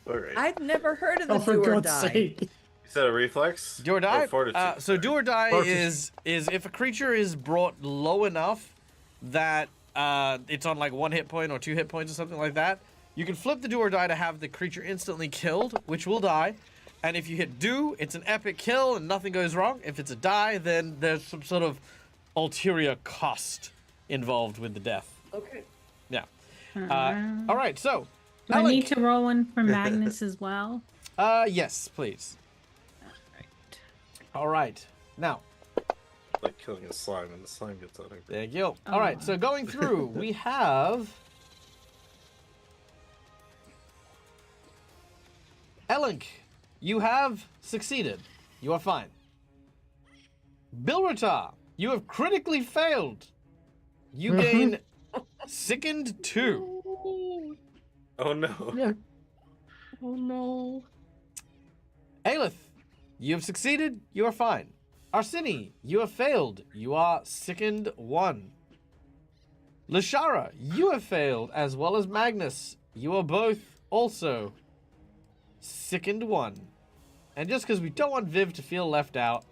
Alright. I'd never heard of the Oh, for do or God's die. sake. You said a reflex? Do or die? Fortitude. So do or die Fortitude. is if a creature is brought low enough that it's on like 1 hit point or 2 hit points or something like that, you can flip the do or die to have the creature instantly killed, which will die. And if you hit do, it's an epic kill and nothing goes wrong. If it's a die, then there's some sort of ulterior cost involved with the death. Okay. Yeah. All right, so. Do I need Alec. to roll one for Magnus as well? Yes, please. All right. Now, Like killing a slime and the slime gets on her. there you go. All right, so going through, we have Elink. You have succeeded. You are fine. Bilratar, you have critically failed. You gain sickened 2. Oh no. Yeah. Oh no. Aelith, you have succeeded. You are fine. Arsini, you have failed. You are sickened 1. Lashara, you have failed, as well as Magnus. You are both also sickened 1. And just because we don't want Viv to feel left out,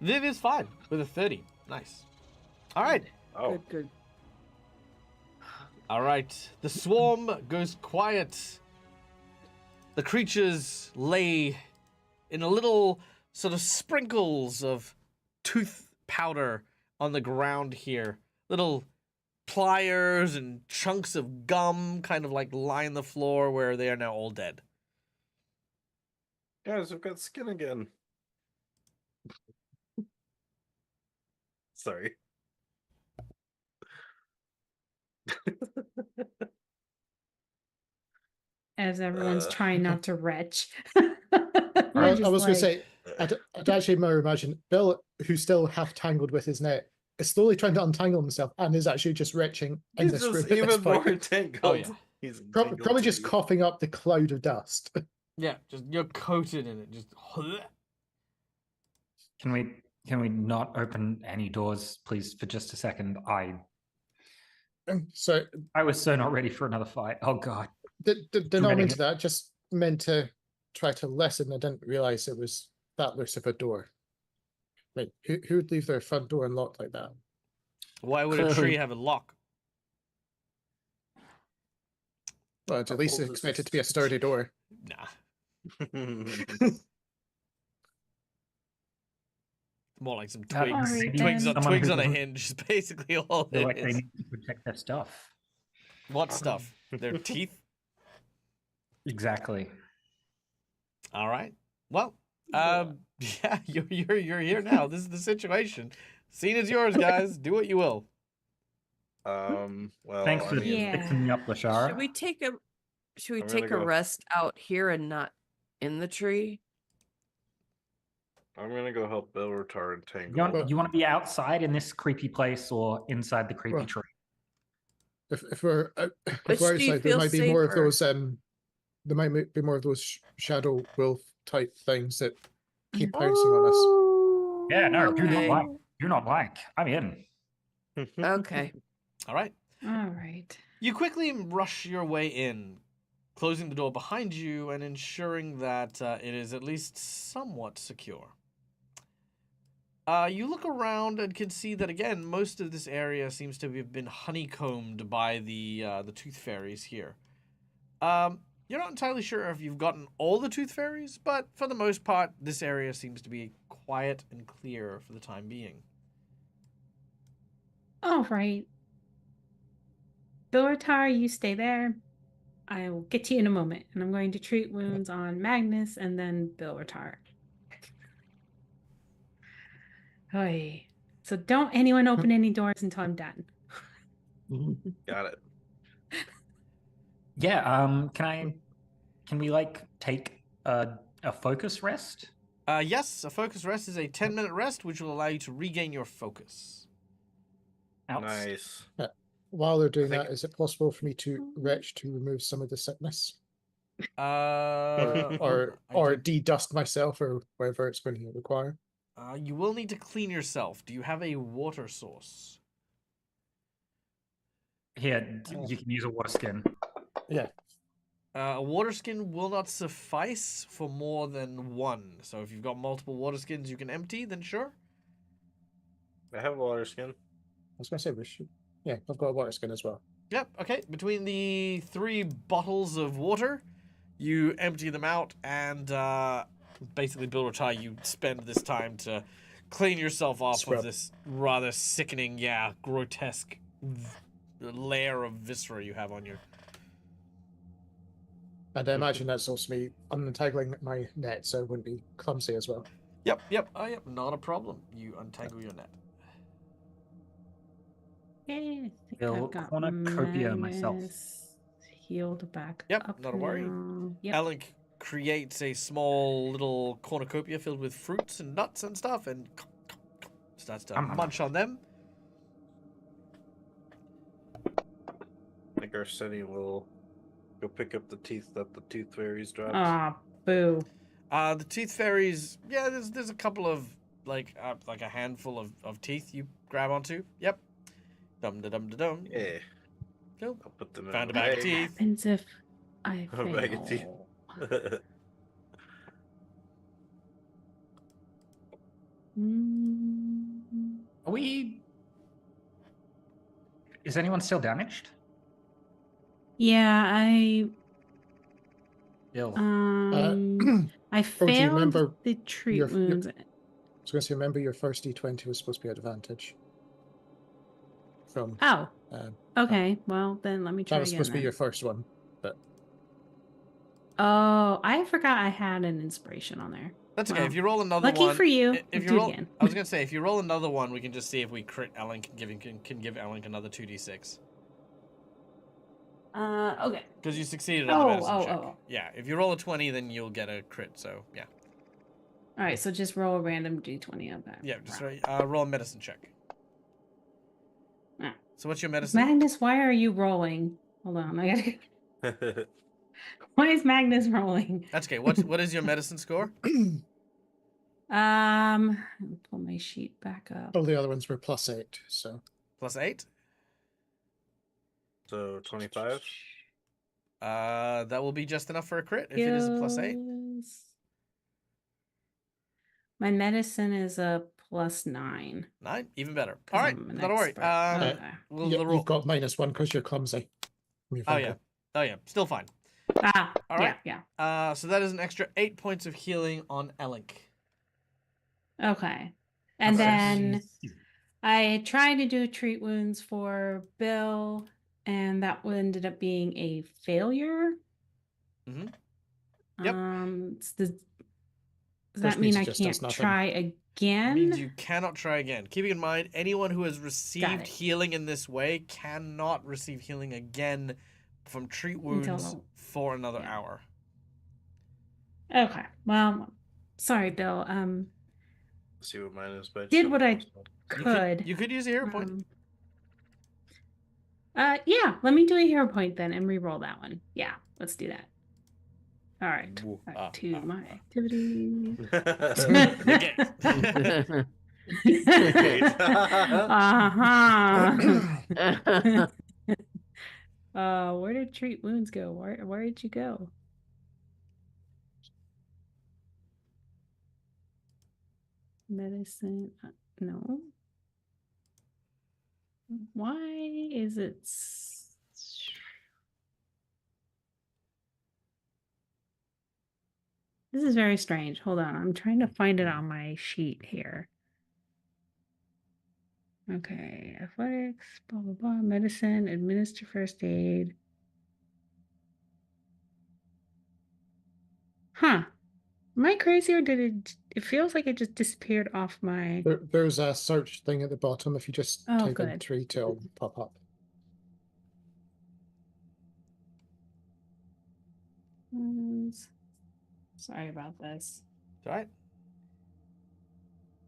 Viv is fine with a 30. Nice. All right. Oh. Good, good. All right. The swarm goes quiet. The creatures lay in a little sort of sprinkles of tooth powder on the ground here. Little pliers and chunks of gum kind of like line the floor where they are now all dead. Guys, I've got skin again. Sorry. As everyone's trying not to retch. I was going to say, I'd actually more imagine Bill, who's still half tangled with his net, is slowly trying to untangle himself and is actually just retching in He's this just group at this even more point. entangled. Oh, yeah. He's Probably entangled just too. coughing up the cloud of dust. Yeah, just you're coated in it. Just Can we not open any doors, please, for just a second? So I was so not ready for another fight. Oh God. they're Too not many into that, just meant to try to listen, I didn't realize it was that loose of a door. Like, who would leave their front door unlocked like that? Why would a Clearly- tree have a lock? Well, it's How at least old is expect it this to be a sturdy door. Nah, more like some twigs. Alright, Twigs then. on Someone twigs who on a doesn't hinge is basically all feel it like they is. need to protect their stuff. What stuff? Their teeth? Exactly. All right. Well, yeah, you're here now. This is the situation. Scene is yours, guys. Do what you will. Well, Thanks I for mean, Yeah. fixing me up, Lashara. Should we take a I'm gonna go- rest out here and not in the tree? I'm gonna go help Bilrotar entangle. You want to be outside in this creepy place or inside the creepy Well, tree? If we're Which do you outside, there feel might be more of safer? those there might be more of those shadow wolf type things that keep pouncing on us. Yeah, no, Okay. do not like. I'm in. Okay. All right. All right. You quickly rush your way in, closing the door behind you and ensuring that it is at least somewhat secure. You look around and can see that again, most of this area seems to have been honeycombed by the tooth fairies here. You're not entirely sure if you've gotten all the tooth fairies, but for the most part, this area seems to be quiet and clear for the time being. All right. Bilratar, you stay there. I will get to you in a moment, and I'm going to treat wounds on Magnus and then Bilratar. Oy. So don't anyone open any doors until I'm done. Got it. Yeah. Can we like take a focus rest? Yes, a focus rest is a 10-minute rest, which will allow you to regain your focus. Nice. While they're doing think- that, is it possible for me to retch to remove some of the sickness, Or or de-dust myself, or whatever it's going to require? you will need to clean yourself. Do you have a water source? Here, you can use a water skin. Yeah. A water skin will not suffice for more than one. So if you've got multiple water skins you can empty, then sure. I have a water skin. I was going to say we should. Yeah, I've got a water skin as well. Yep, okay. Between the 3 bottles of water, you empty them out, and basically, Bilratar, you spend this time to clean yourself off Scrub. of this rather sickening, grotesque layer of viscera you have on you. And I imagine that's also me untangling my net, so it wouldn't be clumsy as well. Yep, not a problem. You untangle your net. Yeah, I think I'll I've got cornucopia myself. Magnus healed back Yep, up not a worry. now. Yep. Elink creates a small little cornucopia filled with fruits and nuts and stuff, and starts to munch on them. I think Arseni will go pick up the teeth that the tooth fairies dropped. Ah, boo. The tooth fairies, there's a couple of like a handful of teeth you grab onto. Yep. Dum da dum da dum. Yeah. Cool. I'll put them Found a in bag of bag. teeth. Happens if I A bag of teeth. fail. Mm, Are we? Is anyone still damaged? Yeah, Bill. I do you failed remember the treat your- wounds. I was going to say, remember your first D20 was supposed to be advantage. From Oh, um, okay. Well, then let me try that was again. supposed to be then. your first one, but Oh, I forgot I had an inspiration on there. That's okay. Wow. If you roll another Lucky one, for you. If you do roll, it again. I was gonna say if you roll another one, we can just see if we crit Elink can give Elink another 2d6 Okay. because you succeeded on the medicine check. Oh. Yeah, if you roll a 20, then you'll get a crit. So yeah, All right. So just roll a random d20 of that. yeah. Just roll a medicine check. Ah. So what's your medicine? Magnus, why are you rolling? Hold on. I gotta. Why is Magnus rolling? That's okay. What is your medicine score? Pull my sheet back up. all the other ones were +8, so +8. So 25. That will be just enough for a crit if it is a +8. My medicine is a +9. 9, even better. 'cause All right, I'm an not to worry. expert. Okay. We'll You, the roll. you've got -1 because you're clumsy. When you Oh finger. yeah, oh yeah, still fine. Ah, All right. yeah. So that is an extra 8 points of healing on Elink. Okay. And Okay. then I tried to do treat wounds for Bill, and that ended up being a failure. Mhm. Yep. Does Which that means mean it I just does can't nothing. try again? Means you cannot try again. Keeping in mind, anyone who has received it. healing in this way cannot receive healing again from treat wounds Until- for another yeah. hour. Okay. Well, sorry, Bill. Let's see what mine is. But Did what I You could. you could use a hero point. Yeah, let me do a hero point then and re-roll that one. Yeah, let's do that. All right. Back to my activity. Negate. Where did treat wounds go? Where did you go? Medicine. No. Why is it? This is very strange. Hold on. I'm trying to find it on my sheet here. Okay. Athletics, blah, blah, blah. Medicine, administer first aid. Huh. Am I crazy or did it feels like it just disappeared off my. There's a search thing at the bottom. If you just Oh, type in good. treat, it'll pop up. Sorry about this. All right.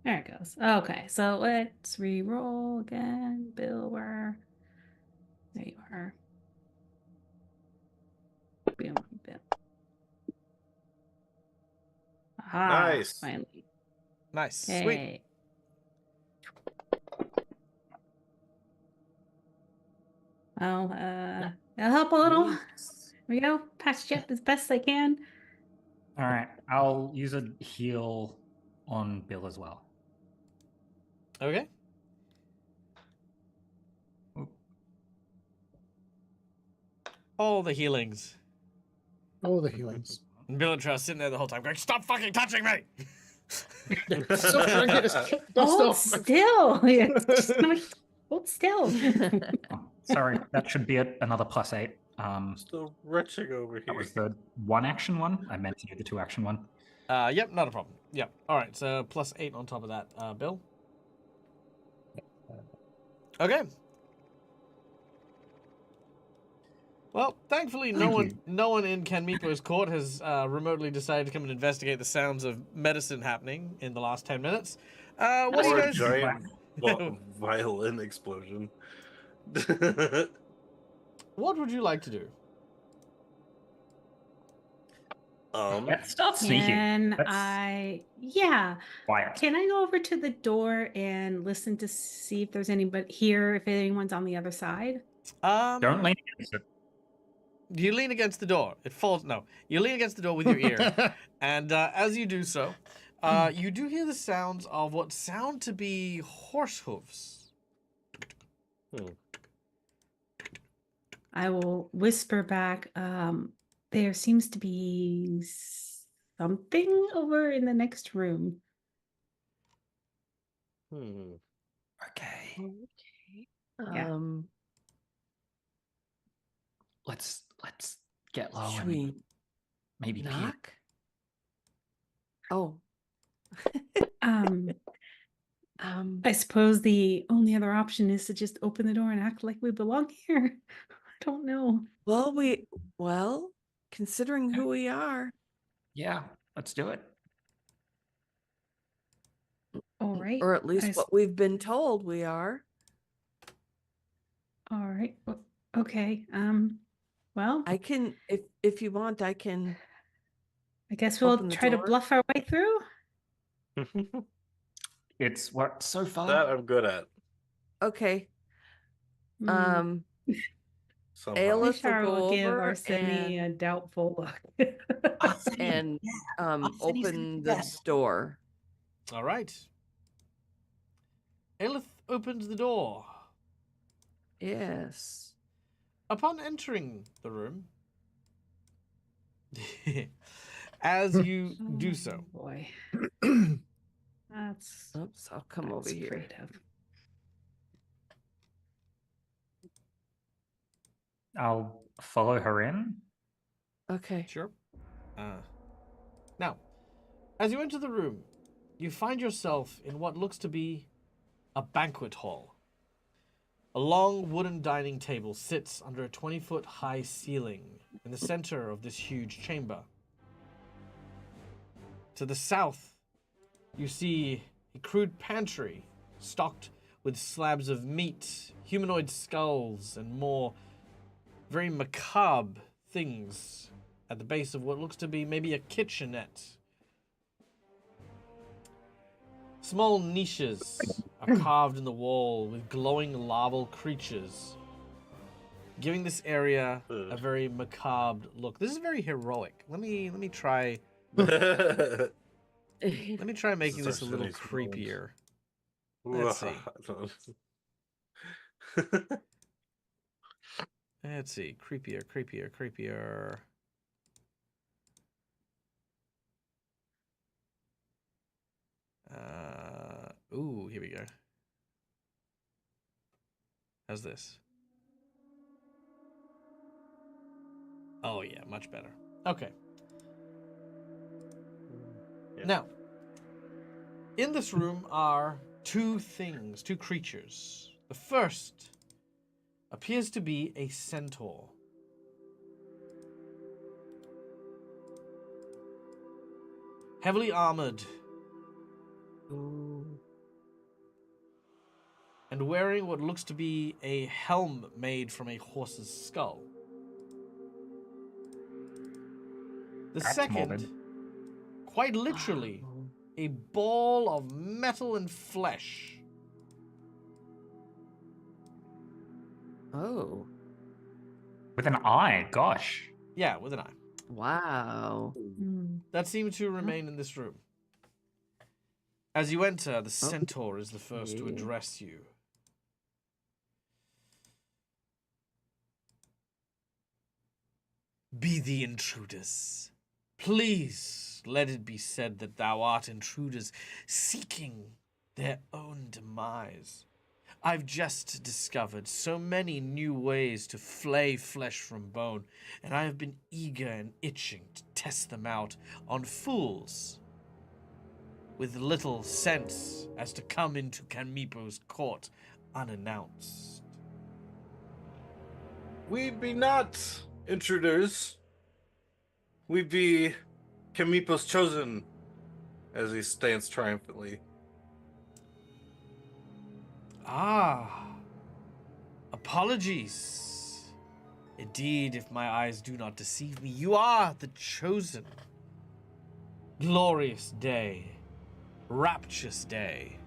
There it goes. Okay, so let's re-roll again. Bill, where? There you are. Boom, Bill. Aha, Nice. finally. Nice. Sweet. Okay. Well, it'll help a little. There we go. Patched up as best I can. All right, I'll use a heal on Bill as well. Okay. All the healings. All the healings. And Bill and Trust sitting there the whole time going, "Stop fucking touching me!" Stop trying to get this dust Hold off. still. Hold still. Oh, sorry, that should be another +8. Still retching over here. That was the 1-action one. I meant to do the 2-action one. Yep, not a problem. Yep. All right, so +8 on top of that, Bill. Okay. Well, thankfully, no one in Kaneepo's court has remotely decided to come and investigate the sounds of medicine happening in the last 10 minutes. What do you Or a guys? giant violin explosion. What would you like to do? Let's start sneaking. Can Let's yeah. quiet. Can I go over to the door and listen to see if there's anybody here, if anyone's on the other side? Don't lean against it. You lean against the door. It falls. No, you lean against the door with your ear, and as you do so, you do hear the sounds of what sound to be horse hooves. I will whisper back. There seems to be something over in the next room. Okay. Yeah. Let's get low Should and we maybe peek. knock? Oh. I suppose the only other option is to just open the door and act like we belong here. I don't know. Well, considering who we are. Yeah, let's do it. All right. Or at least what we've been told we are. All right. Okay. Well, I can, if you want, I can. I guess we'll open the try to door. bluff our way through. It's worked so far. That I'm good at. Okay. Hmm. Somehow. Aelith will Ishara go will give over Arsene a doubtful look. and open the door. All right. Aelith opens the door. Yes. Upon entering the room, as you do so, Oh, boy. That's Oops, I'll come over that's here. creative. I'll follow her in. Okay. sure. Now, as you enter the room, you find yourself in what looks to be a banquet hall. A long wooden dining table sits under a 20-foot high ceiling in the center of this huge chamber. To the south, you see a crude pantry stocked with slabs of meat, humanoid skulls, and more very macabre things at the base of what looks to be maybe a kitchenette. Small niches are carved in the wall with glowing larval creatures, giving this area a very macabre look. This is very heroic. Let me try Let making This is this a our little city's moment. creepier. Let's see. Let's see. Creepier. Ooh, here we go. How's this? Oh yeah, much better. Okay. Yeah. Now, in this room are two creatures. The first appears to be a centaur. Heavily armored Ooh. and wearing what looks to be a helm made from a horse's skull. The That's second, morbid. quite literally, Wow. a ball of metal and flesh. Oh. With an eye, gosh. Yeah, with an eye. Wow. Hmm. That seems to remain in this room. As you enter, the centaur is the first to Okay. address you. Be the intruders. Please let it be said that thou art intruders seeking their own demise. I've just discovered so many new ways to flay flesh from bone, and I have been eager and itching to test them out on fools with little sense as to come into Kaneepo's court unannounced. We'd be not intruders. We'd be Kaneepo's chosen, as he stands triumphantly. Ah, apologies. Indeed, if my eyes do not deceive me, you are the chosen. Glorious day, rapturous day.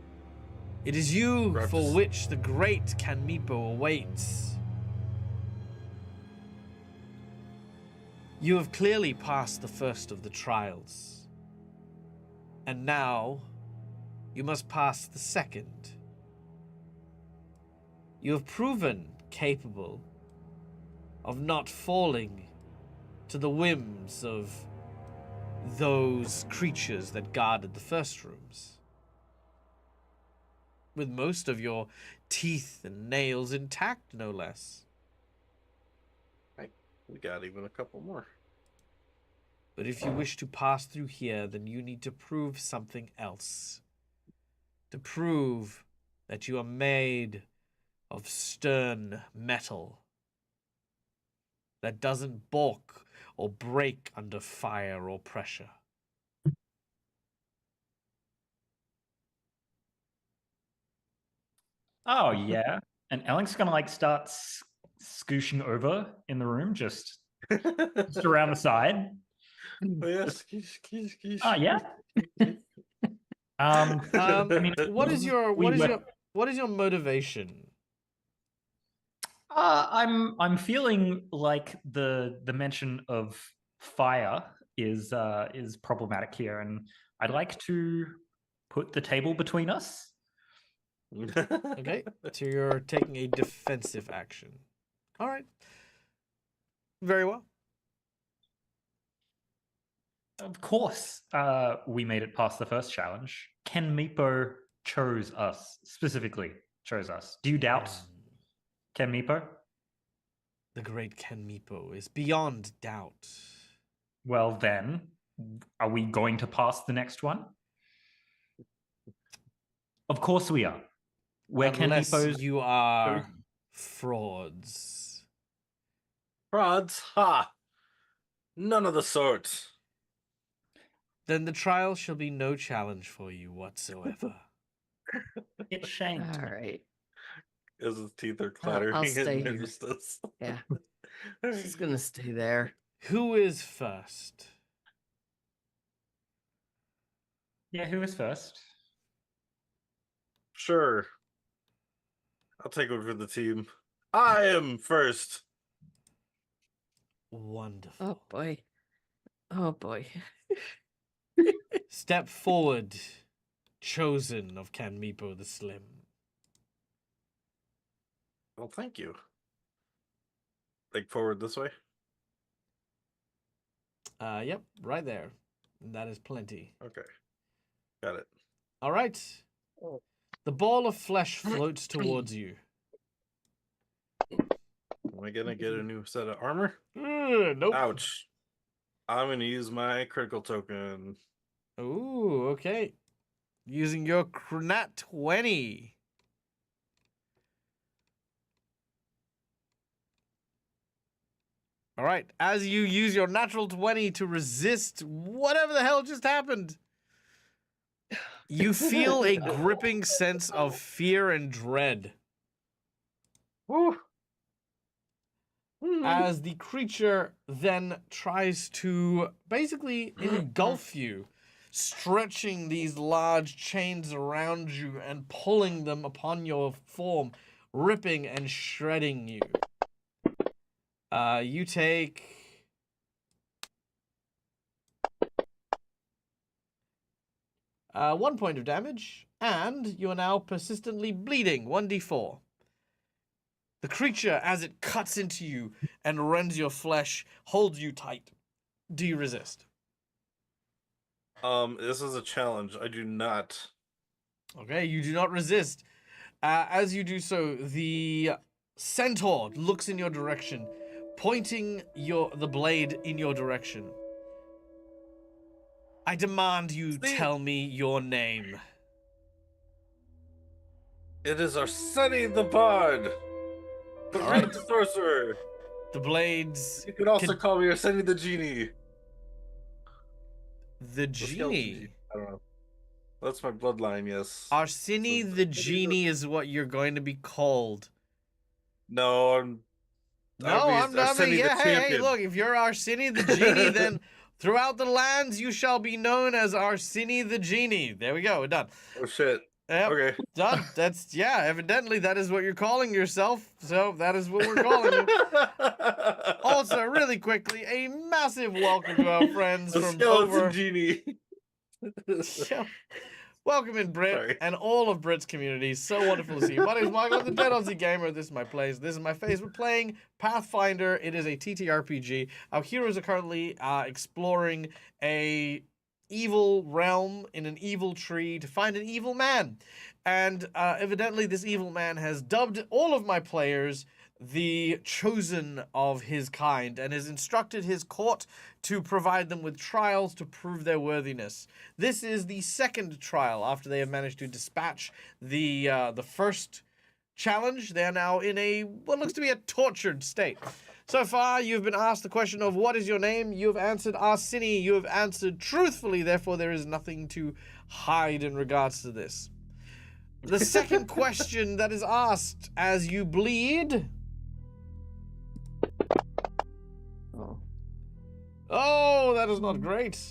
It is you for Rapturous. which the great Kaneepo awaits. You have clearly passed the first of the trials. And now, you must pass the second. You have proven capable of not falling to the whims of those creatures that guarded the first rooms. With most of your teeth and nails intact, no less. We got even a couple more. But if you wish to pass through here, then you need to prove something else. To prove that you are made of stern metal that doesn't balk or break under fire or pressure. Oh yeah. And Ellink's gonna like start scooshing over in the room, just around the side. Oh, yes. Skish. Oh yeah. I mean, What is your we were- what is your motivation? I'm feeling like the mention of fire is problematic here, and I'd like to put the table between us. Okay, so you're taking a defensive action. All right. Very well. Of course, we made it past the first challenge. Kaneepo chose us, specifically chose us. Do you doubt Kaneepo? The great Kaneepo is beyond doubt. Well then, are we going to pass the next one? Of course we are. We're Unless Kaneepo's you are chosen. frauds. Frauds? Ha! None of the sort. Then the trial shall be no challenge for you whatsoever. It's shamed. All right. As his teeth are I'll clattering stay in here. nervousness. Yeah. She's gonna stay there. Who is first? Yeah, who is first? Sure. I'll take over the team. I am first. Wonderful. Oh boy. Oh boy. Step forward, chosen of Kaneepo the Slim. Well, thank you. Like forward this way? Yep, right there. That is plenty. Okay. Got it. All right. Oh. The ball of flesh floats towards you. Am I gonna get a new set of armor? Nope. Ouch. I'm gonna use my critical token. Ooh, okay. Using your nat 20. All right. As you use your natural 20 to resist whatever the hell just happened, you feel a gripping sense of fear and dread Woo. as the creature then tries to basically engulf you, stretching these large chains around you and pulling them upon your form, ripping and shredding you. You take 1 point of damage, and you are now persistently bleeding. 1d4. The creature, as it cuts into you and rends your flesh, holds you tight. Do you resist? This is a challenge. I do not. Okay, you do not resist. As you do so, the centaur looks in your direction, pointing the blade in your direction. I demand you tell me your name. It is Arseni the Bard, the All right. Great Sorcerer. The blades. You could also call me Arseni the Genie. The The skeleton genie. I don't know. That's my bloodline, yes. Arseni So- the genie is what you're going to be called. No, I'm. No, I'll be I'm Arseni the yeah, hey, champion. look, if you're Arseni the genie, then throughout the lands you shall be known as Arseni the genie. There we go, we're done. Oh shit. Yep, Okay. done. That's, yeah, evidently that is what you're calling yourself, so that is what we're calling you. Also, really quickly, a massive welcome to our friends The from skeleton over... genie. Yeah. Welcome in, Brit, Sorry. and all of Brit's community. So wonderful to see you. My name is Michael. I'm the Dead Aussie Gamer. This is my place. This is my face. We're playing Pathfinder. It is a TTRPG. Our heroes are currently exploring a evil realm in an evil tree to find an evil man. And evidently this evil man has dubbed all of my players the chosen of his kind and has instructed his court to provide them with trials to prove their worthiness. This is the second trial after they have managed to dispatch the first challenge. They are now in a what looks to be a tortured state. So far, you've been asked the question of what is your name? You have answered Arseni. You have answered truthfully. Therefore, there is nothing to hide in regards to this. The second question that is asked as you bleed. Oh, that is not great.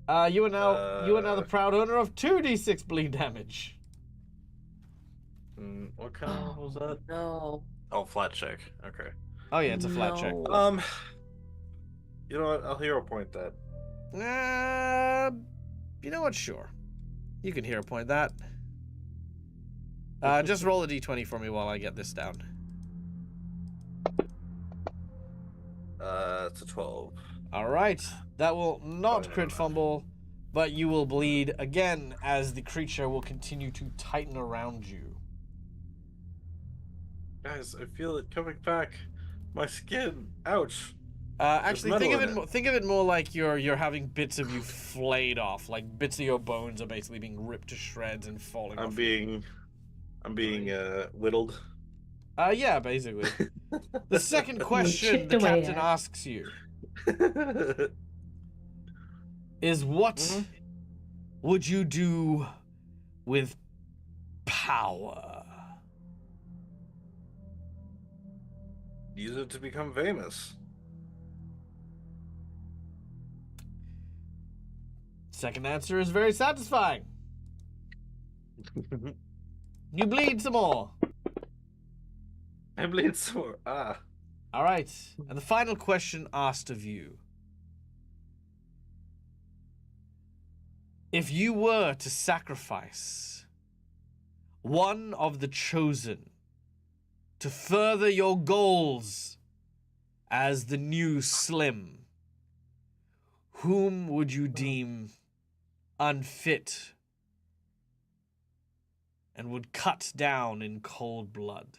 You are now the proud owner of 2d6 bleed damage. What kind of was that? No. Oh, flat check. Okay. Oh yeah, it's a flat check. No. You know what? I'll hero point that. You know what? Sure. You can hero point that. Just roll a d20 for me while I get this down. It's a 12. All right. That will not Probably crit not. fumble, but you will bleed again as the creature will continue to tighten around you. Guys, I feel it coming back. My skin. Ouch. Actually, think of metal in it. Think of it more like you're having bits of you flayed off, like bits of your bones are basically being ripped to shreds and falling I'm off. being whittled. Yeah, basically. The second question chipped the away captain at. asks you is, what Mhm. would you do with power? Use it to become famous. Second answer is very satisfying. You bleed some more. I bleed sore. Ah. All right. And the final question asked of you. If you were to sacrifice one of the chosen to further your goals as the new Slim, whom would you deem unfit and would cut down in cold blood?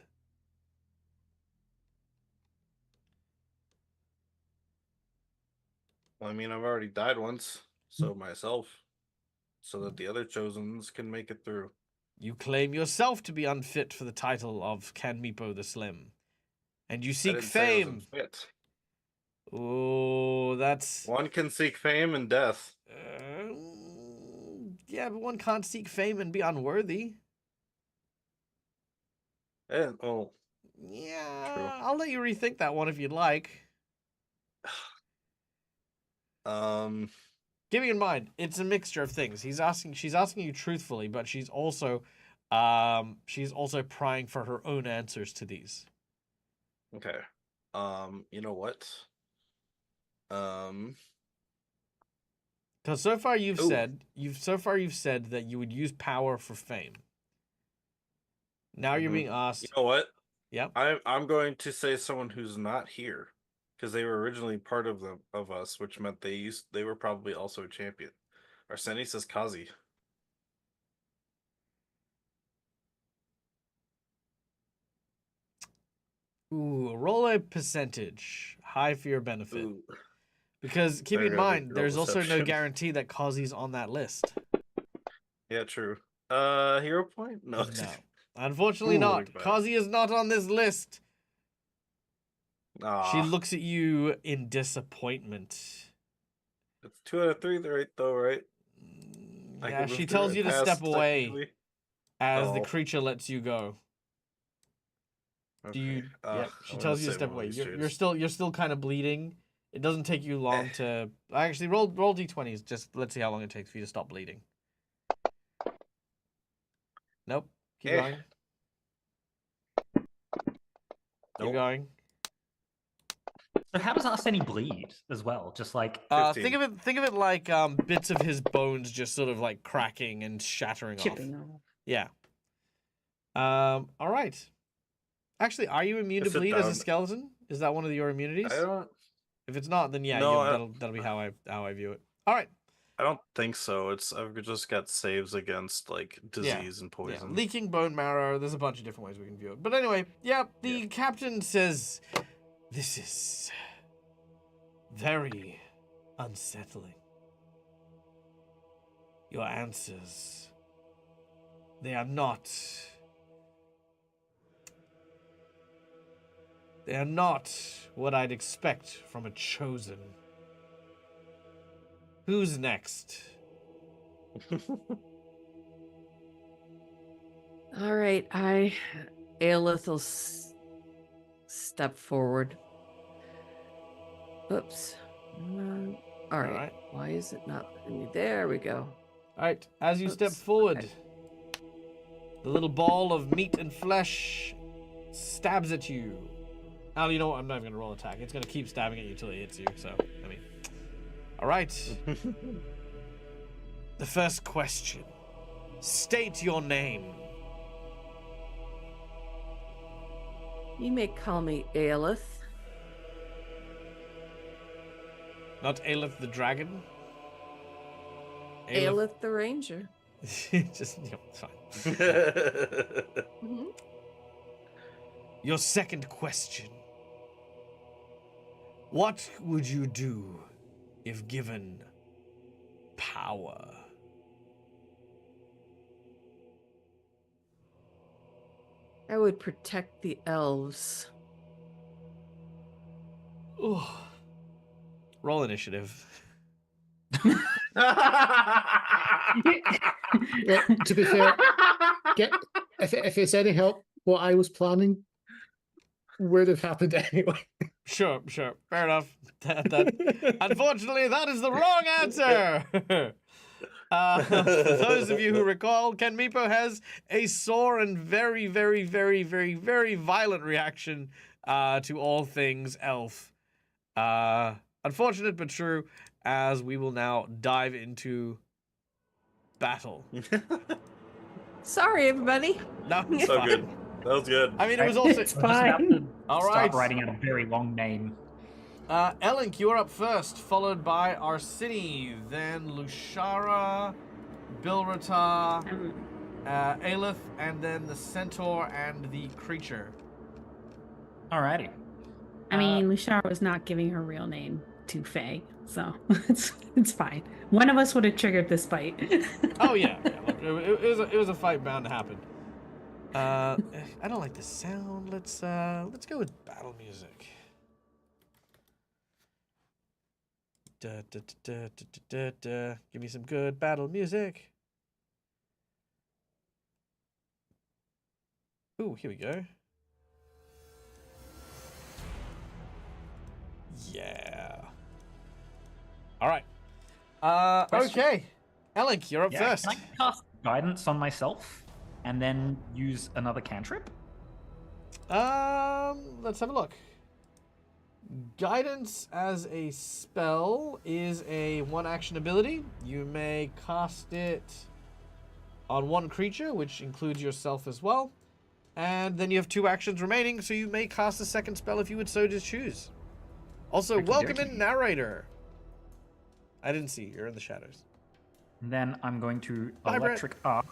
Well, I mean, I've already died once, so myself, so that the other chosens can make it through. You claim yourself to be unfit for the title of Kaneepo the Slim, and you I seek didn't say I fame. wasn't fit. Oh, that's... One can seek fame and death. Yeah, but one can't seek fame and be unworthy. And Yeah, True. I'll let you rethink that one if you'd like. Keeping in mind, it's a mixture of things. She's asking you truthfully, but she's also prying for her own answers to these. Okay. You know what? Because so far you've Ooh. said that you would use power for fame. Now you're Mhm. being asked. You know what? Yep. I'm going to say someone who's not here, because they were originally part of us, which meant they were probably also a champion. Arseni says Kazi. Ooh, roll a percentage, high for your benefit. Ooh. Because keep Better in go with mind, roll there's also no deception. guarantee that Kazi's on that list. Yeah, true. Hero point? No. No. Unfortunately Ooh, not. 45. Kazi is not on this list. Ah, She looks at you in disappointment. it's 2 out of 3, right? Though, right? I Yeah, can she move tells through you to and step pass, away technically. as the Oh. creature lets you go. Do you? Okay. Yep. I'm She gonna tells you to save step one of away. these You're still kind of bleeding. It doesn't take you long to actually roll d20s. Just let's see how long it takes for you to stop bleeding. Nope. Keep going. Keep Nope. going. So how does Arseni bleed as well? Just like 15. Think of it like bits of his bones just sort of like cracking and shattering Chipping off. off. Yeah. All right. Actually, are you immune to Sit bleed as a down. skeleton? Is that one of your immunities? I don't. If it's not, then yeah, No, that'll be how I view it. All right. I don't think so. I've just got saves against like disease and Yeah, poison. leaking bone marrow. There's a bunch of different ways we can view it. But anyway, yeah, the captain says, "This is very unsettling. Your answers, they are not what I'd expect from a chosen. Who's next?" All right, Aelith will step forward. Oops. All right. Why is it not letting me? There we go. All right, as you step Oops, forward, okay. the little ball of meat and flesh stabs at you. Oh, you know what? I'm not even gonna roll attack. It's gonna keep stabbing at you till it hits you. So, I mean, all right. The first question State your name. You may call me Aelith. Not Aelith the dragon. Aelith the Ranger. Just, it's fine. Mhm. Your second question. What would you do if given power? I would protect the elves. Ooh. Roll initiative. Well, to be fair, if it's any help, what I was planning would have happened anyway. Sure. Fair enough. Unfortunately, that is the wrong answer. For those of you who recall, Kaneepo has a sore and very, very, very, very, very violent reaction to all things elf. Unfortunate but true, as we will now dive into battle. Sorry, everybody. No, it's So fine. good. That was good. I mean, it was also... It's I'm just about fine. to All start right. writing out a very long name. Elink, you're up first, followed by Arsini, then Lushara, Bilrata, Aelith, and then the centaur and the creature. Alrighty. I mean, Lushara was not giving her real name to Faye, so it's fine. One of us would have triggered this fight. Oh yeah, look, it was a fight bound to happen. I don't like the sound. Let's go with battle music. Da, da, da, da, da, da, da. Give me some good battle music. Ooh, here we go. Yeah. All right. Question. Okay. Elink, you're up Yeah, first. can I cast guidance on myself and then use another cantrip? Let's have a look. Guidance as a spell is a one-action ability. You may cast it on one creature, which includes yourself as well. And then you have 2 actions remaining, so you may cast a second spell if you would so choose. Also, welcome in, narrator. I didn't see you. You're in the shadows. And then I'm going to Bye, Brett. electric arc.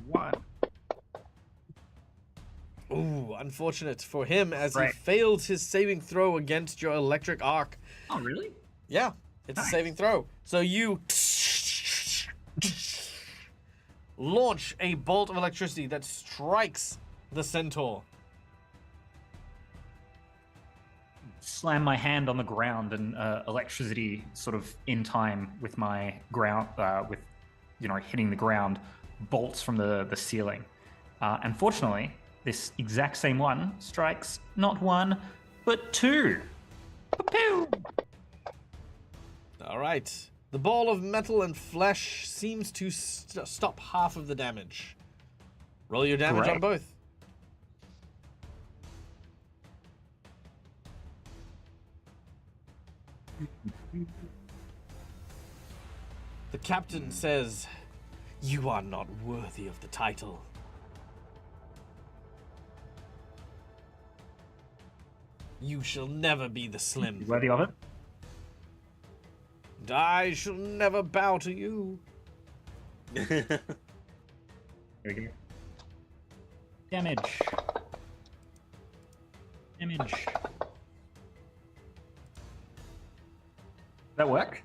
1. Ooh, unfortunate for him as Right. he failed his saving throw against your electric arc. Oh, really? Yeah, it's a Nice. saving throw. So you launch a bolt of electricity that strikes the centaur. Slam my hand on the ground and electricity sort of in time with my ground, with, hitting the ground, bolts from the ceiling. Unfortunately, this exact same one strikes not 1, but 2. Pew! All right. The ball of metal and flesh seems to stop half of the damage. Roll your damage on Great. both. The captain says, "You are not worthy of the title. You shall never be the Slim, Worthy of it? and I shall never bow to you." Here we go. Damage. That work?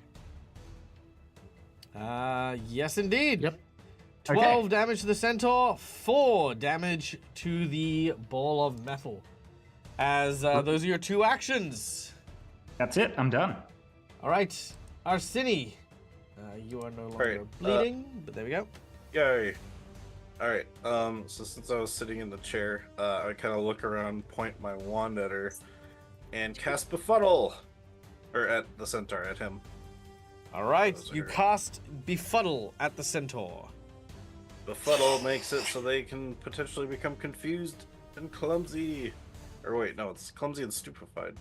Yes, indeed. Yep. 12 damage to the centaur, 4 damage to the ball of metal. As those are your 2 actions. That's it. I'm done. All right, Arsini, you are no longer Right, bleeding, but there we go. Yay. Alright, so since I was sitting in the chair, I kind of look around, point my wand at her, and cast Befuddle! Or at the centaur, at him. All right, Those you are- cast Befuddle at the centaur. Befuddle makes it so they can potentially become confused and clumsy. Or wait, no, it's clumsy and stupefied.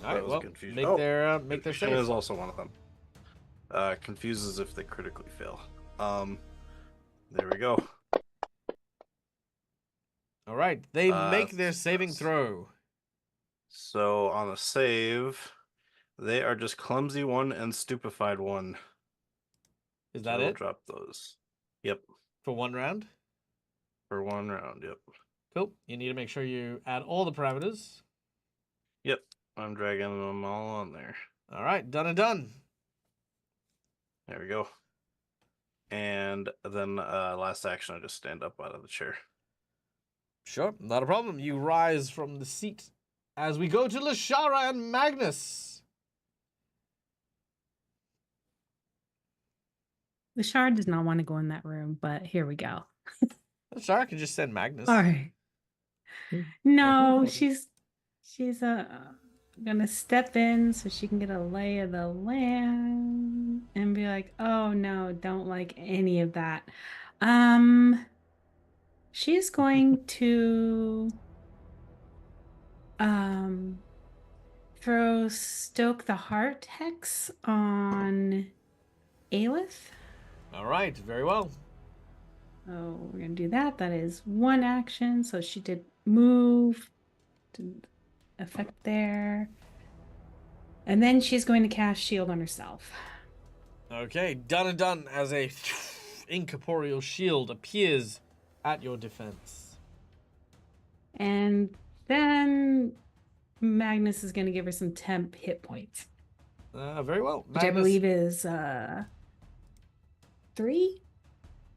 All right, was well, confusion. make Oh, their Confusion save. is also one of them. Confuses if they critically fail. There we go. All right, they Uh, make their saving success. throw. So on a save, they are just clumsy 1 and stupefied 1. Is So that we'll it drop those. Yep, for 1 round? for 1 round. Yep. Cool. You need to make sure you add all the parameters. Yep, I'm dragging them all on there. All right, done and done. There we go. And then last action, I just stand up out of the chair. Sure, not a problem. You rise from the seat as we go to Lashara and Magnus. The shard does not want to go in that room, but here we go. Lashara can just send Magnus. All right. No, she's gonna step in so she can get a lay of the land and be like, oh no, don't like any of that. She's going to throw Stoke the Heart Hex on Aelith. All right, very well. Oh, we're gonna do that. That is 1 action. So she did move to effect there. And then she's going to cast shield on herself. Okay, done and done as a incorporeal shield appears at your defense. And then Magnus is going to give her some temp hit points, Very well. which I believe is 3.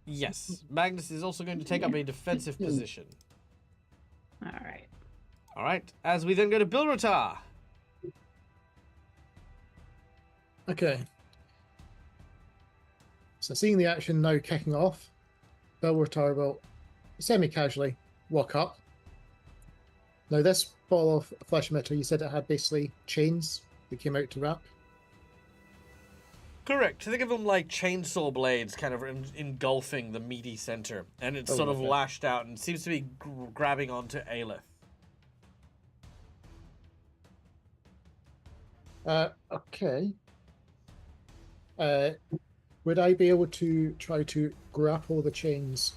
Yes, Magnus is also going to take up a defensive position. All right. All right, as we then go to Bilratar. Okay. So seeing the action now kicking off, Bilratar will semi-casually walk up. Now this ball of flesh emitter, you said it had basically chains that came out to wrap. Correct. Think of them like chainsaw blades kind of engulfing the meaty center. And it's sort of okay. lashed out and seems to be grabbing onto Aelith. Okay. Would I be able to try to grapple the chains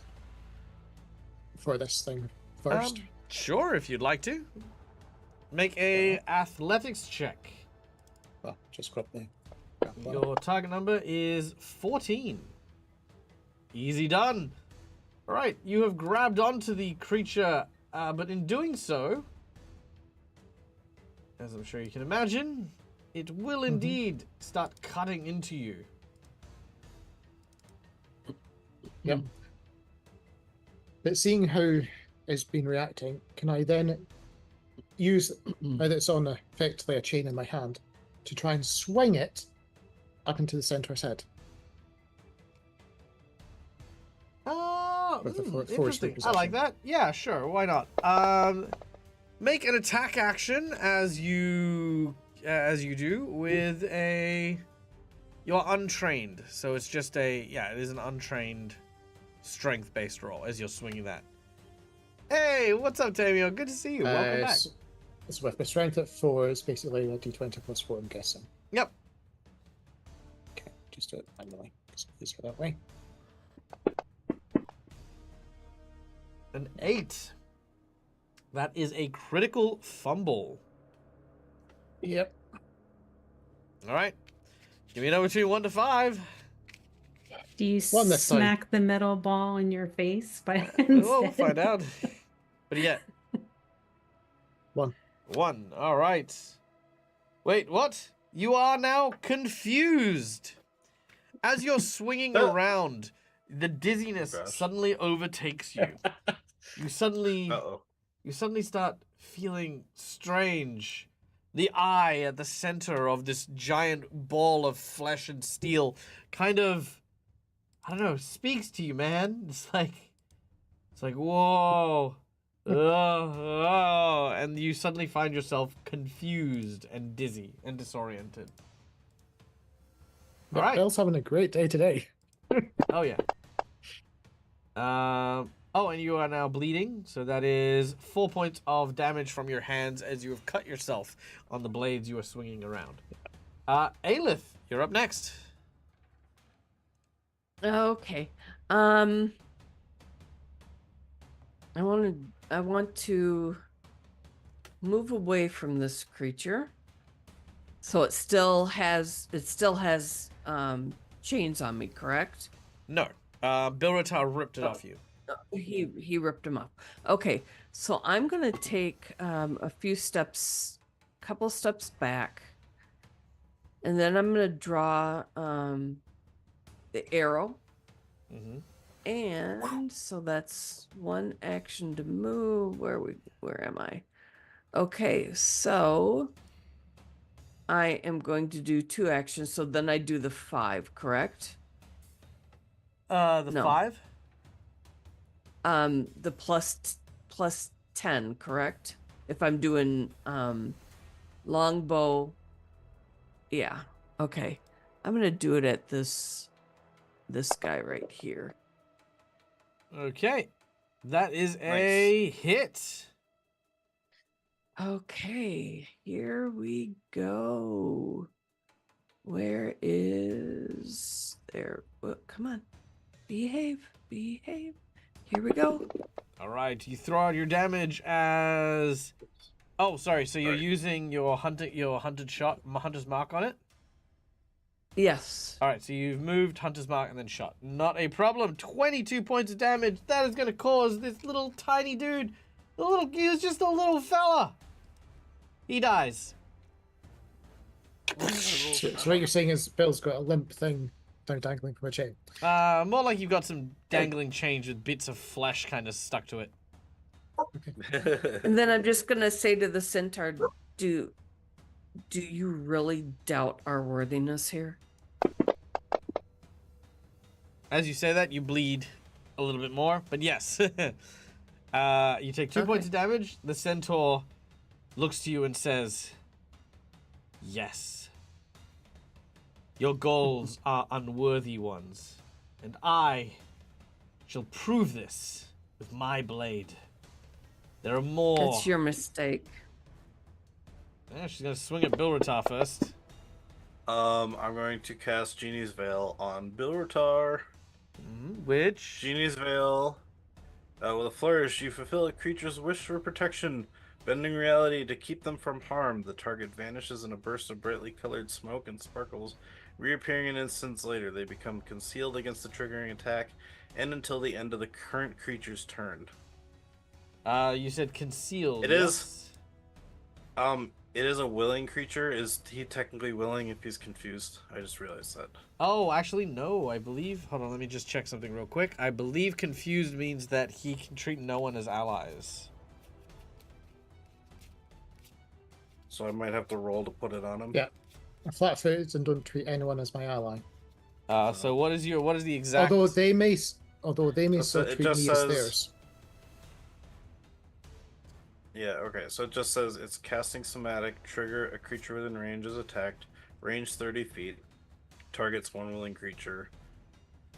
for this thing first? Sure, if you'd like to. Make a athletics check. Well, just quickly. Your target number is 14. Easy done. All right, you have grabbed onto the creature, but in doing so, as I'm sure you can imagine, it will indeed start cutting into you. Yep. But seeing how it's been reacting, can I then use, now that it's on effectively a chain in my hand, to try and swing it up into the centaur's head? With the force Interesting. loop I like position. that. Yeah, sure. Why not? Make an attack action as you do with a. You're untrained, so it's just a it is an untrained strength-based roll as you're swinging that. Hey, what's up, Tamio? Good to see you. Welcome back. So with my strength at 4, it's basically a d20 plus 4, I'm guessing. Yep. Okay, just do it manually, because it's easier that way. An 8. That is a critical fumble. Yep. All right. Give me a number between 1 to 5. Do you One this time. smack the metal ball in your face by Well, we'll find out. What do you get? 1. 1. All right. Wait, what? You are now confused. As you're swinging around, the dizziness Gosh. suddenly overtakes you. You suddenly start feeling strange. The eye at the center of this giant ball of flesh and steel kind of, I don't know, speaks to you, man. It's like, whoa. Oh, and you suddenly find yourself confused and dizzy and disoriented. All right. Bell's having a great day today. Oh, yeah. And you are now bleeding, so that is 4 points of damage from your hands as you have cut yourself on the blades you are swinging around. Aelith, you're up next. Okay. I want to move away from this creature. So it still has chains on me, correct? No. Bilratar ripped it off you. He ripped them off. Okay, so I'm gonna take a couple steps back, and then I'm gonna draw the arrow, and so that's one action to move. Where am I? Okay, so I am going to do 2 actions. So then I do the 5, correct? The No. 5? The plus 10, correct? If I'm doing longbow. Yeah. Okay. I'm gonna do it at this guy right here. Okay. That is a hit. Okay, here we go. Where is there? Well, come on. Behave. Here we go. All right, you throw out your damage as. Oh, sorry. So you're using your hunter's mark on it. Yes. All right, so you've moved hunter's mark and then shot. Not a problem. 22 points of damage. That is going to cause this little tiny dude. He was just a little fella. He dies. So what you're saying is Bill's got a limp thing now dangling from a chain. More like you've got some dangling chains with bits of flesh kind of stuck to it. And then I'm just gonna say to the centaur, do you really doubt our worthiness here? As you say that, you bleed a little bit more, but yes. You take 2 points of damage. The centaur looks to you and says, "Yes. Your goals are unworthy ones, and I shall prove this with my blade. There are more." That's your mistake. Yeah, she's gonna swing at Bilratar first. I'm going to cast Genie's Veil on Bilratar. Which? Genie's Veil. With a flourish, you fulfill a creature's wish for protection, bending reality to keep them from harm. The target vanishes in a burst of brightly colored smoke and sparkles, reappearing an instant later. They become concealed against the triggering attack, and until the end of the current creature's turn. You said concealed. It is. It is a willing creature. Is he technically willing if he's confused? I just realized that. Oh, actually, no. I believe. Hold on, let me just check something real quick. I believe confused means that he can treat no one as allies. So I might have to roll to put it on him. Yeah. I'm flat-footed and don't treat anyone as my ally. So what is the exact? Although they may It still treat me just as says- theirs. Yeah, okay, so it just says it's casting somatic, trigger, a creature within range is attacked, range 30 feet, targets one willing creature,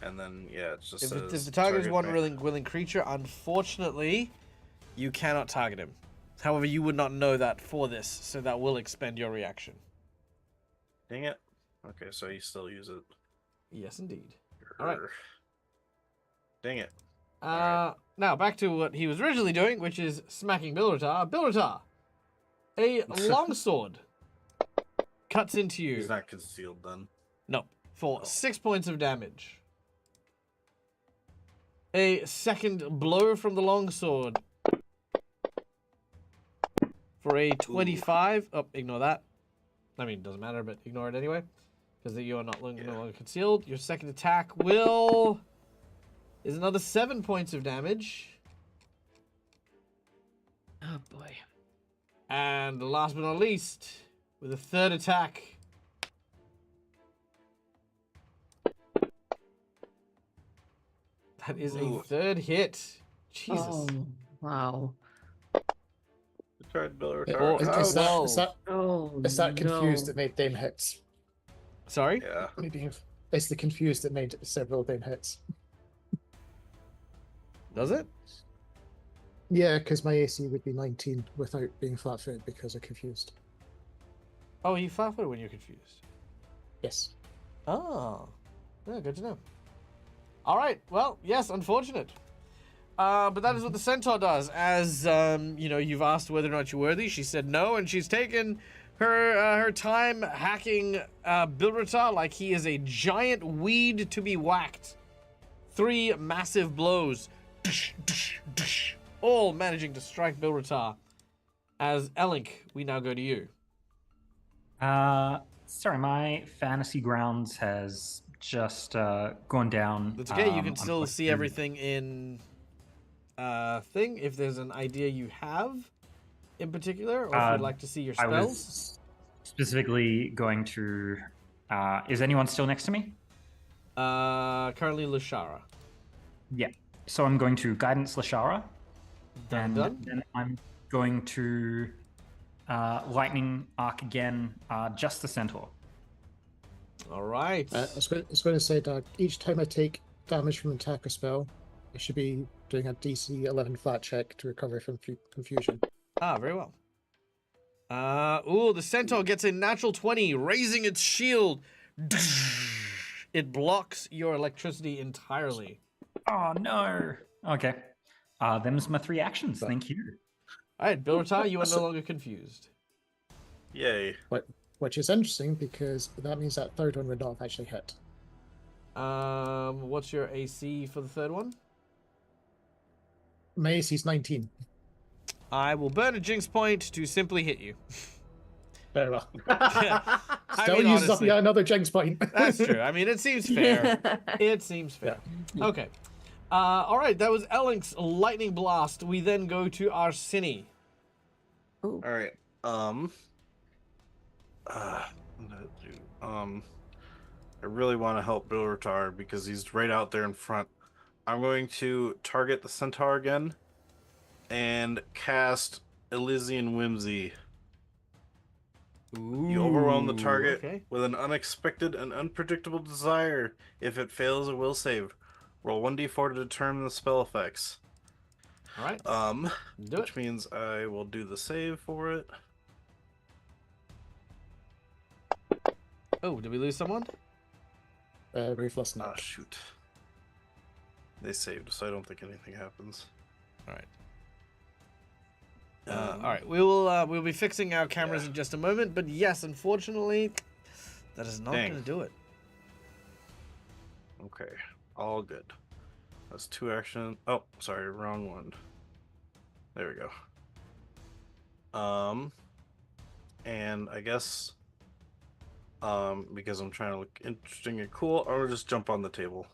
and then, yeah, it just says... If the target is one willing creature, unfortunately, you cannot target him. However, you would not know that for this, so that will expend your reaction. Dang it. Okay, so you still use it. Yes, indeed. All right. Dang it. Now, back to what he was originally doing, which is smacking Bilratar. Bilratar, a longsword cuts into you. He's not concealed then. No, for 6 points of damage. A second blow from the longsword for a 25. Oh, ignore that. I mean, it doesn't matter, but ignore it anyway, because you are no longer concealed. Your second attack is another 7 points of damage. Oh boy. And last but not least, with a third attack. That is a third hit. Jesus. Oh, wow. Tried Oh, Is that confused no. that made them hits? Sorry? Yeah. Maybe it's the confused that made several them hits. Does it? Yeah, because my AC would be 19 without being flat-footed because of confused. Oh, you flat-footed when you're confused. Yes. Oh. Yeah, good to know. All right. Well, yes, unfortunate. But that is what the centaur does. As you've asked whether or not you're worthy. She said no, and she's taken her time hacking Bilratar like he is a giant weed to be whacked. 3 massive blows, all managing to strike Bilratar. As Elink, we now go to you. Sorry, my fantasy grounds has just gone down. That's okay. You can on still see Twitter. everything in thing. If there's an idea you have in particular, or if you'd like to see your I spells. was specifically going to. Is anyone still next to me? Currently Lushara. Yeah. So I'm going to guidance Lashara, and Done. then I'm going to lightning arc again, just the centaur. All right. I was going to say, Doug, each time I take damage from an attack or spell, I should be doing a DC 11 flat check to recover from confusion. Very well. The centaur gets a natural 20, raising its shield. It blocks your electricity entirely. Oh no. Okay. Them's my 3 actions. Thank you. All right, Bilratar, you are no longer confused. Yay. Which is interesting because that means that third one would not have actually hit. What's your AC for the third one? My AC is 19. I will burn a jinx point to simply hit you. Very well. I Still mean, uses up honestly, yet another jinx point. that's true. I mean, it seems fair. It seems fair. Okay. All right, that was Elink's lightning blast. We then go to Arsini. Ooh. All right. I really want to help Bilratar because he's right out there in front. I'm going to target the centaur again and cast Elysian Whimsy. You overwhelm the target okay. with an unexpected and unpredictable desire. If it fails, it will save. Roll 1d4 to determine the spell effects. All right. Do Which it. means I will do the save for it. Oh, did we lose someone? Ruthless Ah, Nick. shoot. They saved, so I don't think anything happens. All right. All right. We'll be fixing our cameras in just a moment, but yes, unfortunately, that is not Dang. going to do it. Okay, all good. That's 2 action. Oh, sorry, wrong one. There we go. And I guess, because I'm trying to look interesting and cool, I'll just jump on the table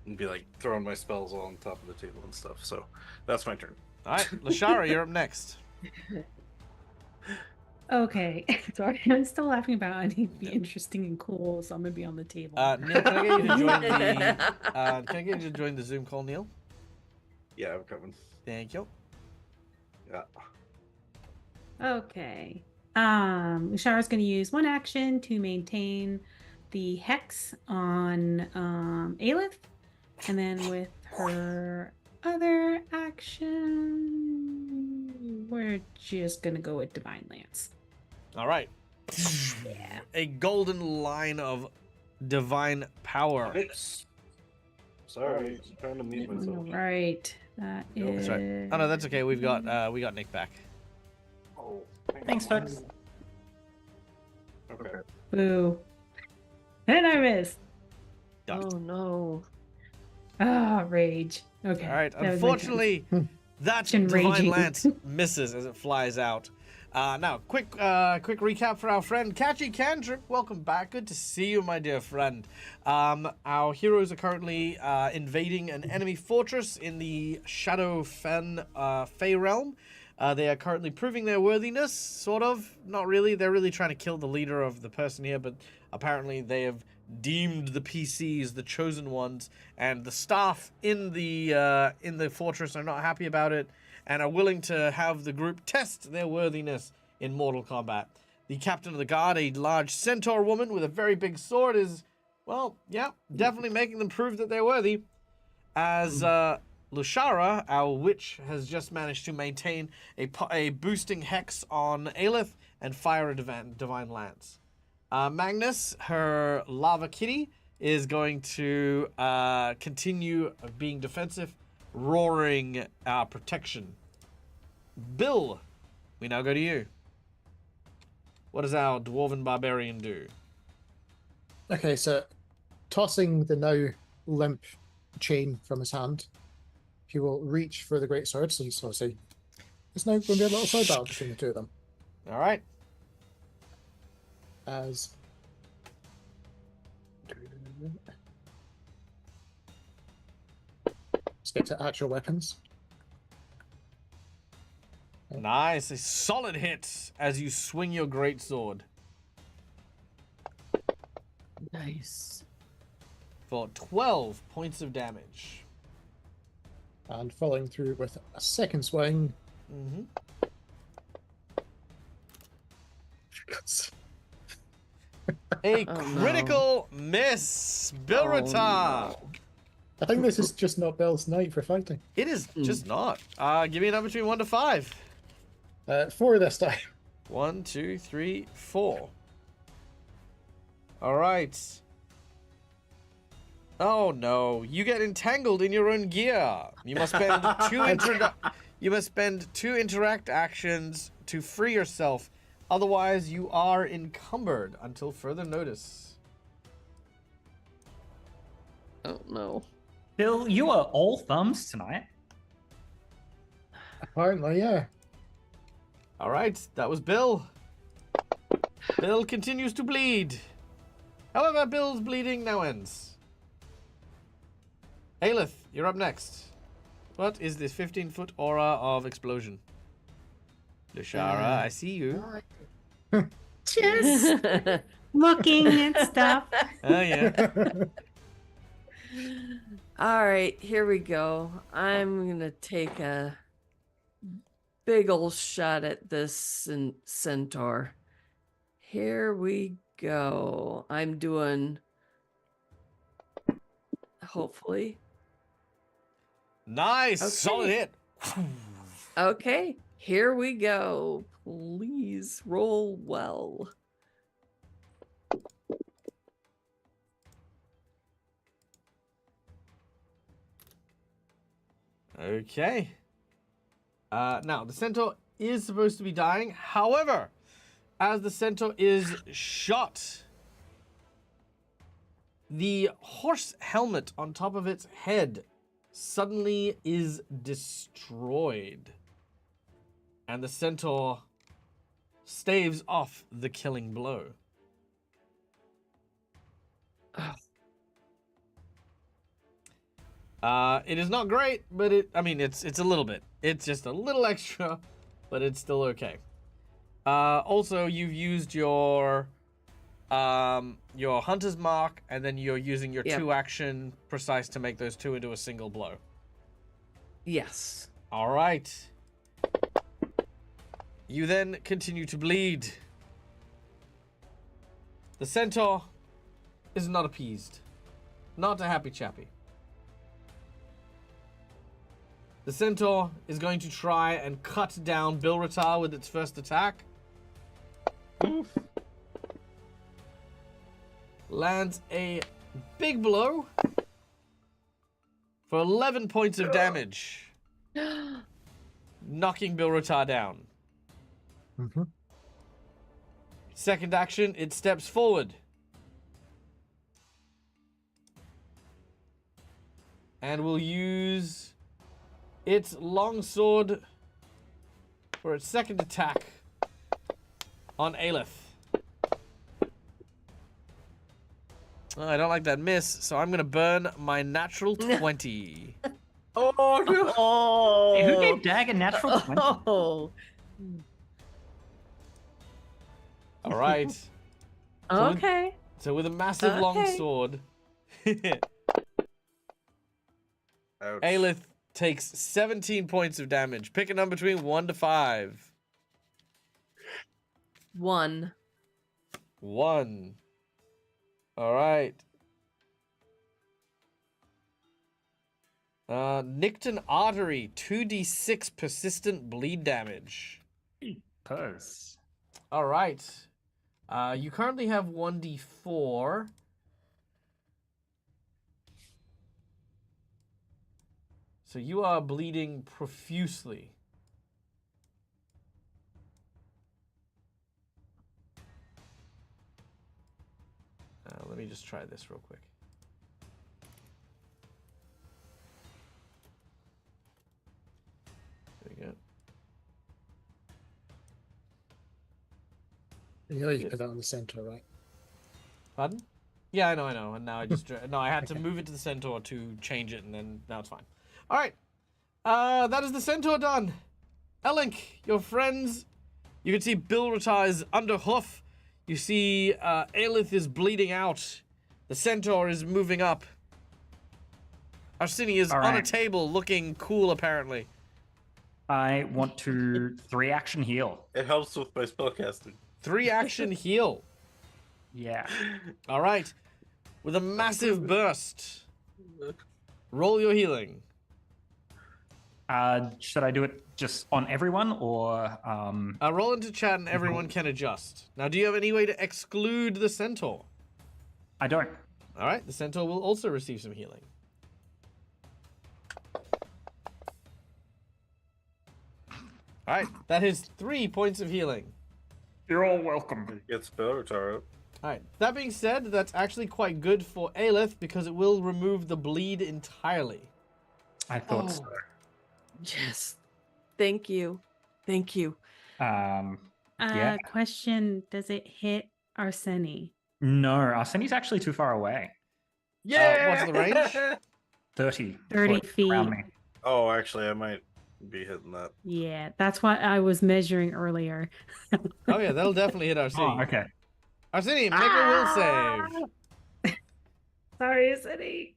and be like throwing my spells all on top of the table and stuff. So that's my turn. All right, Lashara, you're up next. Okay. Sorry, I'm still laughing about I need to be interesting and cool, so I'm gonna be on the table. Neil, can I get you to join the? Can I get you to join the Zoom call, Neil? Yeah, I'm coming. Thank you. Yeah. Okay. Shara's going to use 1 action to maintain the hex on Aelith, and then with her other action, we're just going to go with Divine Lance. All right. Yeah. A golden line of divine power. Oops. Sorry, I'm trying to mute myself. Right. That Nope, is. that's right. Oh no, that's okay. We got Nick back. Oh, Thanks, folks. Okay. Boo. And I missed. Oh no. Ah, rage. Okay. All right. that was my turn. Unfortunately, that Been divine raging. lance misses as it flies out. Now, quick recap for our friend Catchy Cantrip. Welcome back. Good to see you, my dear friend. Our heroes are currently invading an enemy fortress in the Shadow Fen Fey realm. They are currently proving their worthiness, sort of. Not really. They're really trying to kill the leader of the person here, but apparently they have deemed the PCs the chosen ones, and the staff in the fortress are not happy about it and are willing to have the group test their worthiness in mortal combat. The captain of the guard, a large centaur woman with a very big sword, is, well, yeah, definitely making them prove that they're worthy. As Lushara, our witch, has just managed to maintain a boosting hex on Aelith and fire a divine lance. Magnus, her lava kitty, is going to continue being defensive, roaring protection. Bill, we now go to you. What does our dwarven barbarian do? Okay, so tossing the now limp chain from his hand, he will reach for the great sword. So he's obviously it's now going to be a little sword battle between the two of them. All right. As let's get to actual weapons. Nice. A solid hit as you swing your greatsword Nice. for 12 points of damage. And following through with a second swing. Mm-hmm. A Oh, no. critical miss. Bilratar. Oh, I think this is just not Bill's night for fighting. It is just not. Give me a number between 1 to 5. 4 this time. 1, 2, 3, 4. All right. Oh no! You get entangled in your own gear. You must spend two interact actions to free yourself. Otherwise, you are encumbered until further notice. Oh no. Bill, you are all thumbs tonight. Apparently, yeah. All right, that was Bill. Bill continues to bleed. However, Bill's bleeding now ends. Aelith, you're up next. What is this 15-foot aura of explosion? Lushara, I see you. Just looking at stuff. Oh, yeah. All right, here we go. I'm going to take a big ol' shot at this centaur. Here we go. I'm doing, hopefully. Nice. Okay. Solid hit. Okay, here we go. Please roll well. Okay. Now, the centaur is supposed to be dying. However, as the centaur is shot, the horse helmet on top of its head suddenly is destroyed. And the centaur staves off the killing blow. It is not great, but it's a little bit. It's just a little extra, but it's still okay. Also, you've used your hunter's mark, and then you're using your 2-action precise to make those 2 into a single blow. Yes. All right. You then continue to bleed. The centaur is not appeased. Not a happy chappy. The centaur is going to try and cut down Bilratar with its first attack. Oof. Lands a big blow for 11 points of damage, knocking Bilratar down. Mm-hmm. Second action, it steps forward. And will use its longsword for its second attack on Aelith. Oh, I don't like that miss, so I'm going to burn my natural 20. Oh no! Hey, who gave Dag a natural 20? Oh. All right. Okay. So with a massive long Okay. sword, Ouch. Aelith takes 17 points of damage. Pick a number between 1 to 5. 1. 1. All right. Nicked an artery, 2d6 persistent bleed damage. Purse. All right. You currently have 1d4. So you are bleeding profusely. Let me just try this real quick. There we go. You know you put that on the center, right? Pardon? Yeah, I know. And now I just no, I had to move it to the centaur to change it, and then now it's fine. All right, that is the centaur done. Elink, your friends. You can see Bilratar is under hoof. You see Aelith is bleeding out. The centaur is moving up. Arsini is on a table, looking cool apparently. I want to 3-action heal. It helps with my spellcasting. 3-action heal. Yeah. All right. With a massive burst. Roll your healing. Should I do it just on everyone or Roll into chat and everyone can adjust. Now, do you have any way to exclude the centaur? I don't. All right. The centaur will also receive some healing. All right. That is 3 points of healing. You're all welcome. It gets Bilratar up. All right. That being said, that's actually quite good for Aelith because it will remove the bleed entirely. I thought so. Yes. Thank you. Thank you. Yeah. Question: does it hit Arseni? No, Arseni's actually too far away. Yeah. What's the range? 30. 30 foot around feet. me. Oh, actually, I might be hitting that. Yeah, that's what I was measuring earlier. Oh yeah, that'll definitely hit Arsini. Oh, okay. Arsini, make a will save. Sorry, Arseni.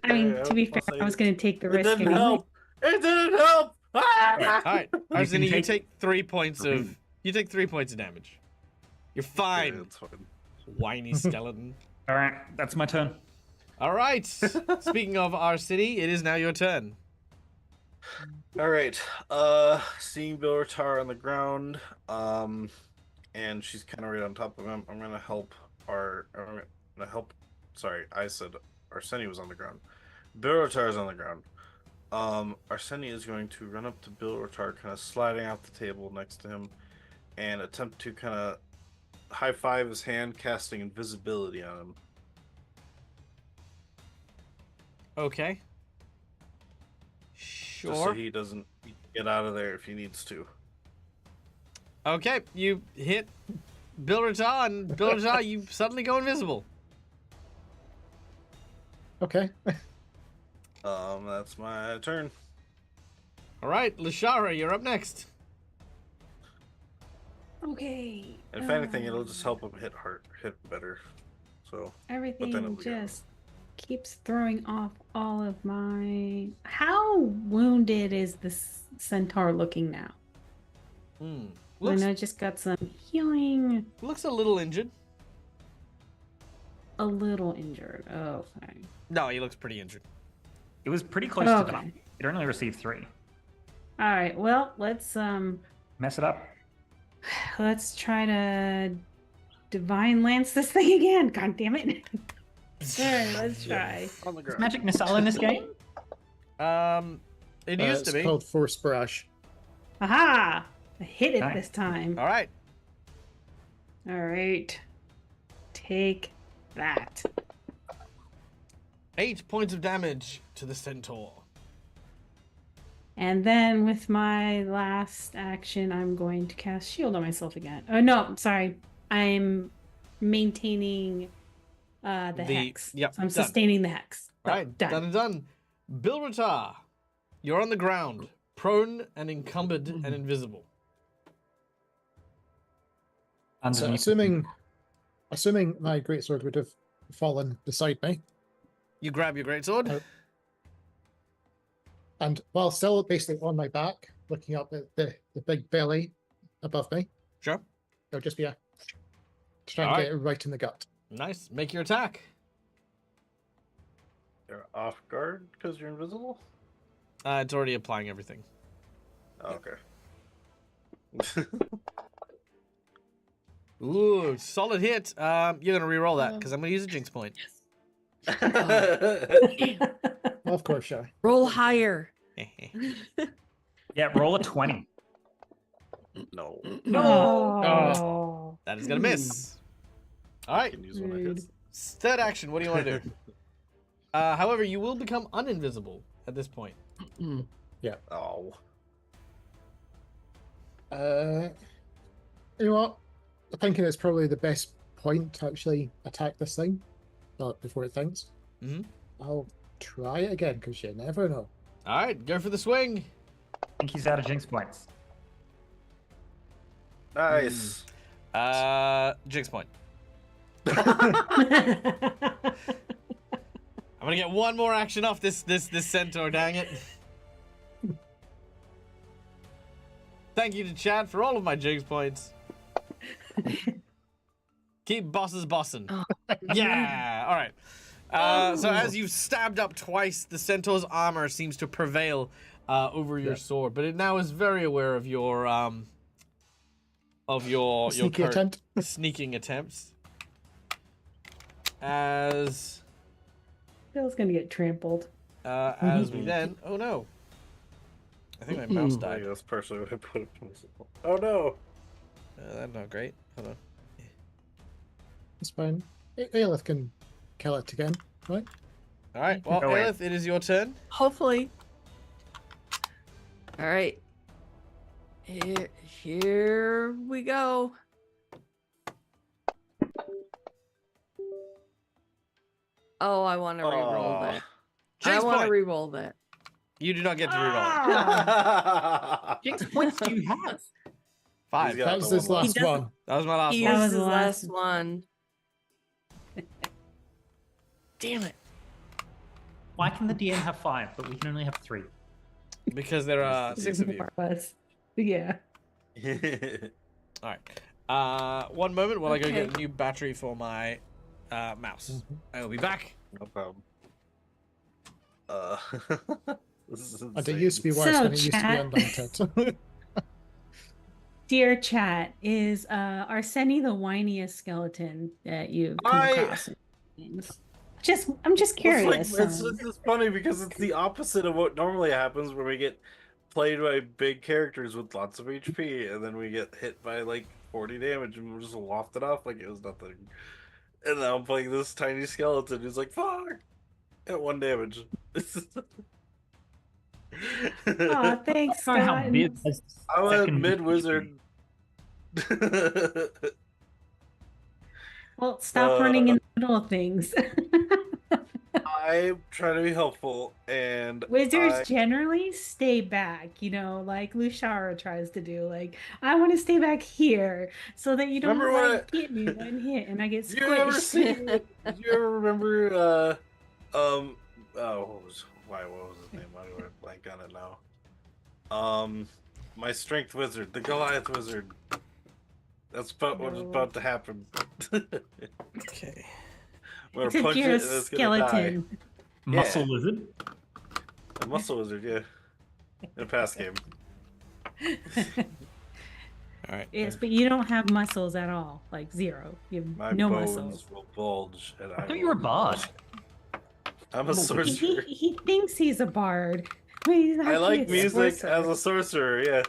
I Okay, mean, to be fair, I'll I was save going to take the it. It risk. didn't anyway. help. It didn't help. Ah! All right, Arsini, you take take 3 points of damage. You're Okay, fine, it's fine. whiny skeleton. All right, that's my turn. All right. Speaking of Arsini, it is now your turn. All right. Seeing Bilratar on the ground, and she's kind of right on top of him. I'm gonna help Sorry, I said Arseni was on the ground. Bilratar's on the ground. Arseni is going to run up to Bilratar, kind of sliding out the table next to him, and attempt to kind of high five his hand, casting invisibility on him. Okay. Just so Sure. he doesn't get out of there if he needs to. Okay, you hit Bilratar, and Bilratar, you suddenly go invisible. Okay. That's my turn. All right, Lashara, you're up next. Okay. And if anything, it'll just help him hit better. So Everything it'll be just keeps throwing off all of my. How wounded is this centaur looking now? I Looks, know I just got some healing. looks a little injured. A little injured. Oh, okay. No, he looks pretty injured. It was pretty close to done. It only received 3. All right. Well, let's Mess it up. try to divine lance this thing again. God damn it! All right, let's try. on the Is ground. magic missile in this game? It used to It's be. called Force Barrage. Aha! I hit it Nice. this time. All right. All right. Take that. 8 points of damage to the centaur. And then with my last action, I'm going to cast shield on myself again. Oh no, sorry. I'm maintaining the hex. Yep, So I'm done. sustaining the hex. All right, done and done. Bilratar, you're on the ground, prone and encumbered and invisible. So Underneath. assuming my greatsword would have fallen beside me, You grab your greatsword. Oh. and while still basically on my back, looking up at the big belly above me, Sure. it'll just be to try and Alright. get it right in the gut. Nice. Make your attack. You're off guard because you're invisible? It's already applying everything. Oh, okay. Ooh, solid hit. You're gonna re-roll that because I'm gonna use a jinx point. Of course, sure. Roll higher. Yeah, roll a 20. No. Oh. That is gonna miss. All right. Can use one of his. Third action. What do you want to do? However, you will become uninvisible at this point. Oh. You know what? I'm thinking it's probably the best point to actually attack this thing, not before it thinks. Mhm. I'll try it again because you never know. All right, go for the swing. I think he's out of jinx points. Nice. Jinx point. I'm gonna get one more action off this centaur. Dang it! Thank you to Chad for all of my jinx points. Keep bosses bossing. Oh. Yeah. All right. So as you've stabbed up twice, the centaur's armor seems to prevail over your sword, but it now is very aware of your Sneaky current attempt. sneaking attempts. As Phil's gonna get trampled. as we then, oh no, I think my mouse I died. guess partially what I put it. Oh no. That's not great. Hold on. It's fine. Aelith can kill it again, right? All right. Well, Go ahead. Aelith, it is your turn. Hopefully. All right. Here we go. Oh, I want to re-roll that. I Jinx want to point. re-roll that. You do not get to reroll. Ah! Jinx points do you have? 5. He's got That was the his one last doesn't- one. That was my last He one. was used his the last last one. Damn it. Why can the DM have 5, but we can only have 3? Because there are 6 of you. Yeah. All right. One moment while I go get Okay. a new battery for my mouse. I will be back. No problem. This is And it insane. used to be worse So, when it used to be chat. unlimited. Dear chat, is Arseni the whiniest skeleton that you've come I- across? in games? I'm just curious. It's just funny because it's the opposite of what normally happens when we get played by big characters with lots of HP, and then we get hit by like 40 damage, and we're just wafted off like it was nothing. And now I'm playing this tiny skeleton who's like, fuck! At 1 damage. Aw, thanks, I don't know how Scott. Biz has I'm a second mid wizard. Well, stop running in the middle of things. I'm trying to be helpful, and Wizards I- generally stay back, like Lushara tries to do. Like, I want to stay back here so that you don't Remember when like get me one hit and I get Did you ever see? squished. Did you ever remember? Oh, what was his name? Why do I blank on it now? My strength wizard, the Goliath wizard. That's about what was about to happen. Okay. We're Except punch you're a it, and it's gonna die. skeleton. muscle Yeah. lizard. A muscle wizard, yeah. In a past game. All right. Yes, but you don't have muscles at all. Like 0. You have My no bones muscles. will bulge, and I I thought you were a will bard. bulge. I'm a He, sorcerer. he thinks he's a bard. But he's I actually like a music sorcerer. as a sorcerer, yeah.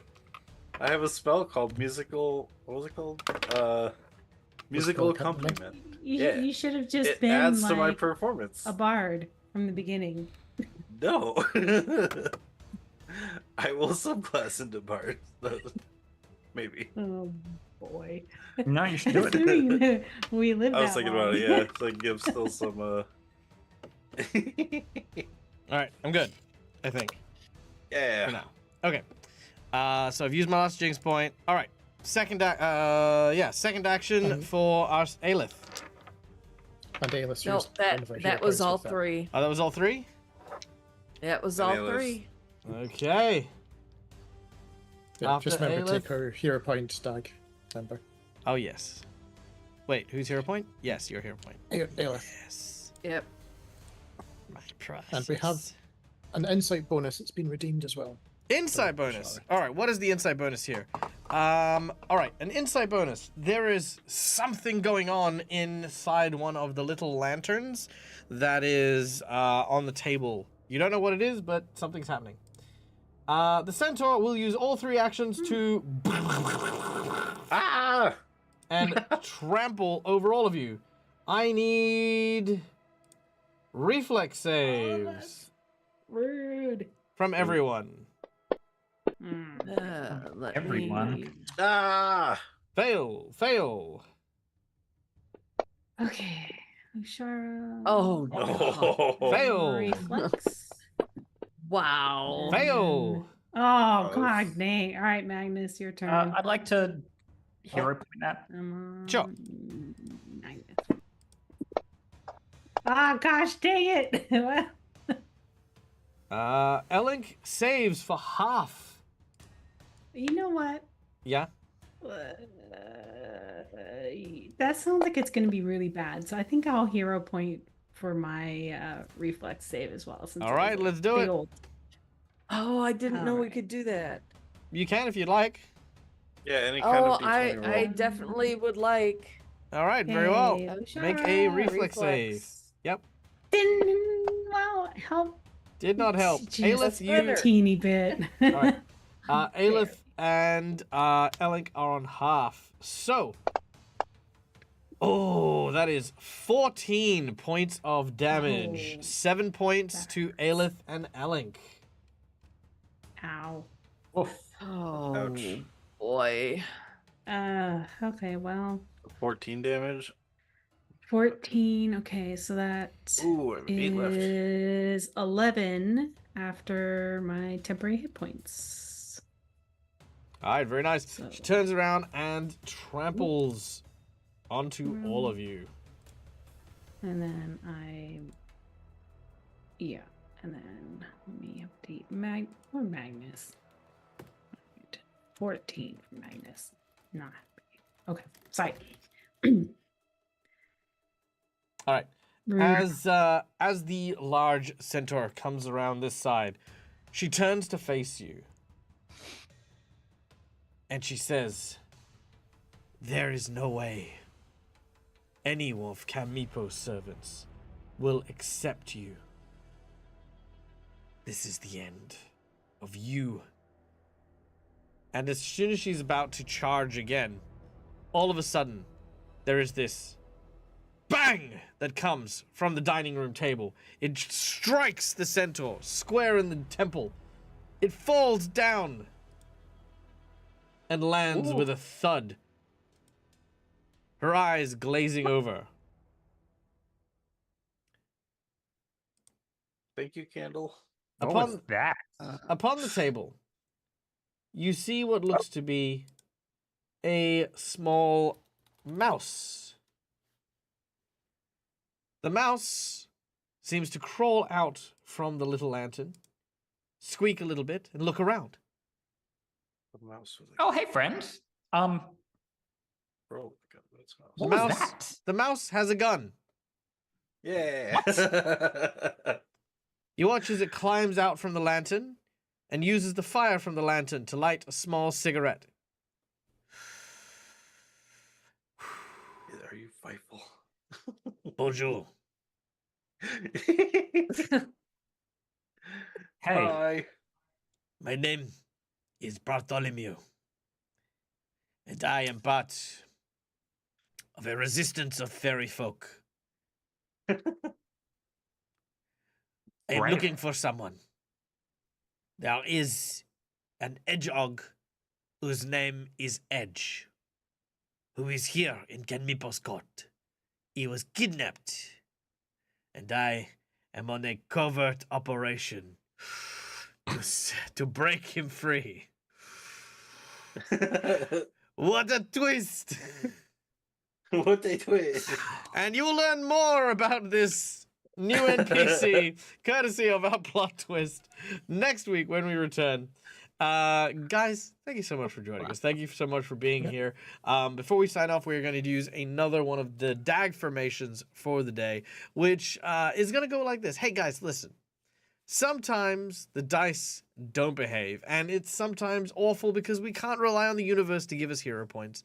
I have a spell called musical. What was it called? Musical accompaniment. Yeah. You should have just It been adds to my like performance. a bard from the beginning. No. I will subclass into bard. Maybe. Oh boy. No, you should do it. Assuming we live I was that thinking long. about it, yeah. To give still some All right. I'm good. I think. For Yeah. now. Okay. So I've used my last jinx point. All right. Second action for our Aelith. And Aelith No, used one of her hero that was points all with that. 3. Oh, that was all 3? That was And all Aelith. 3. Okay. Yeah, After just remember to Aelith. take her hero point, Stag. Remember. Oh, yes. Wait, who's hero point? Yes, your hero point. Aelith. Yes. Yep. My prize. And we have an insight bonus that's been redeemed as well. Insight bonus. All right, what is the insight bonus here? All right, an insight bonus. There is something going on inside one of the little lanterns that is on the table You don't know what it is, but something's happening. The centaur will use all 3 actions to and trample over all of you. I need reflex saves Rude. from everyone. Let Everyone. me- Fail. Okay. Lushara. Oh, Oh. Fail. Reflex. wow. Fail. Oh, God dang. All right, Magnus, your turn. I'd like to hero point that. Sure. Magnus. Ah, gosh dang it. Elink saves for half. You know what? Yeah. That sounds like it's going to be really bad. So I think I'll hero point for my reflex save as well. Since All right, let's do it. failed. Oh, I didn't know we Alright. could do that. You can if you'd like. Yeah, any kind Oh, of D20 roll. I definitely would like. All right, very well. Okay, Make a Lushara. reflex save. reflex. Yep. Ding. Well, help. Did not help. Jeez, Aelith, that's you. better. Teeny bit. All right. Aelith and Elink are on half. So. Oh, that is 14 points of damage. Oh, 7 points that to hurts. Aelith and Elink. Ow. Oof. Oh Ouch. boy. Okay, well, 14 damage. 14. Okay, so that Ooh, I have 8 left. is 11 after my temporary hit points. All right, very nice. So- She turns around and tramples onto all of you. And then and then let me update Magnus. 14 for Magnus. Not okay. Sorry. All right. Rude. As the large centaur comes around this side, she turns to face you. And she says, "There is no way any of Kaneepo's servants will accept you. This is the end of you." And as soon as she's about to charge again, all of a sudden, there is this bang that comes from the dining room table. It strikes the centaur square in the temple. It falls down and lands with a thud, her eyes glazing over. Thank you, Candle. What Upon was that? Upon the table, you see what looks to be a small mouse. The mouse seems to crawl out from the little lantern, squeak a little bit, and look around. The mouse was like, Oh, hey, friend. bro, that's mouse. What mouse- was that? The mouse has a gun. Yeah. You watch as it climbs out from the lantern and uses the fire from the lantern to light a small cigarette. Are you fightful? Bonjour. Hey, Hi. My name is Bartholomew, and I am part of a resistance of fairy folk. I'm Great. looking for someone. There is an hedgehog whose name is Edge, who is here in Kaneepo's court. He was kidnapped, and I am on a covert operation to break him free. What a twist! What they twist. And you'll learn more about this new NPC, courtesy of our plot twist, next week when we return. Guys, thank you so much for joining us. Thank you so much for being here. Before we sign off, we're going to use another one of the DAG formations for the day, which is going to go like this. Hey, guys, listen. Sometimes the dice don't behave, and it's sometimes awful because we can't rely on the universe to give us hero points.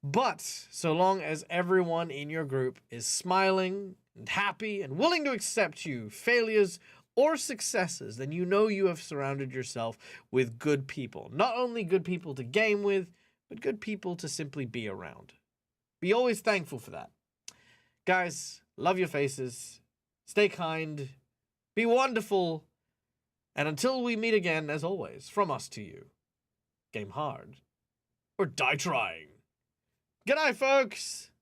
But so long as everyone in your group is smiling and happy and willing to accept you, failures or successes, then you know you have surrounded yourself with good people. Not only good people to game with, but good people to simply be around. Be always thankful for that. Guys, love your faces. Stay kind. Be wonderful. And until we meet again, as always, from us to you, game hard or die trying. Good night, folks.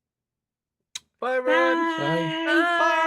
Bye, everyone. Bye. Bye. Bye.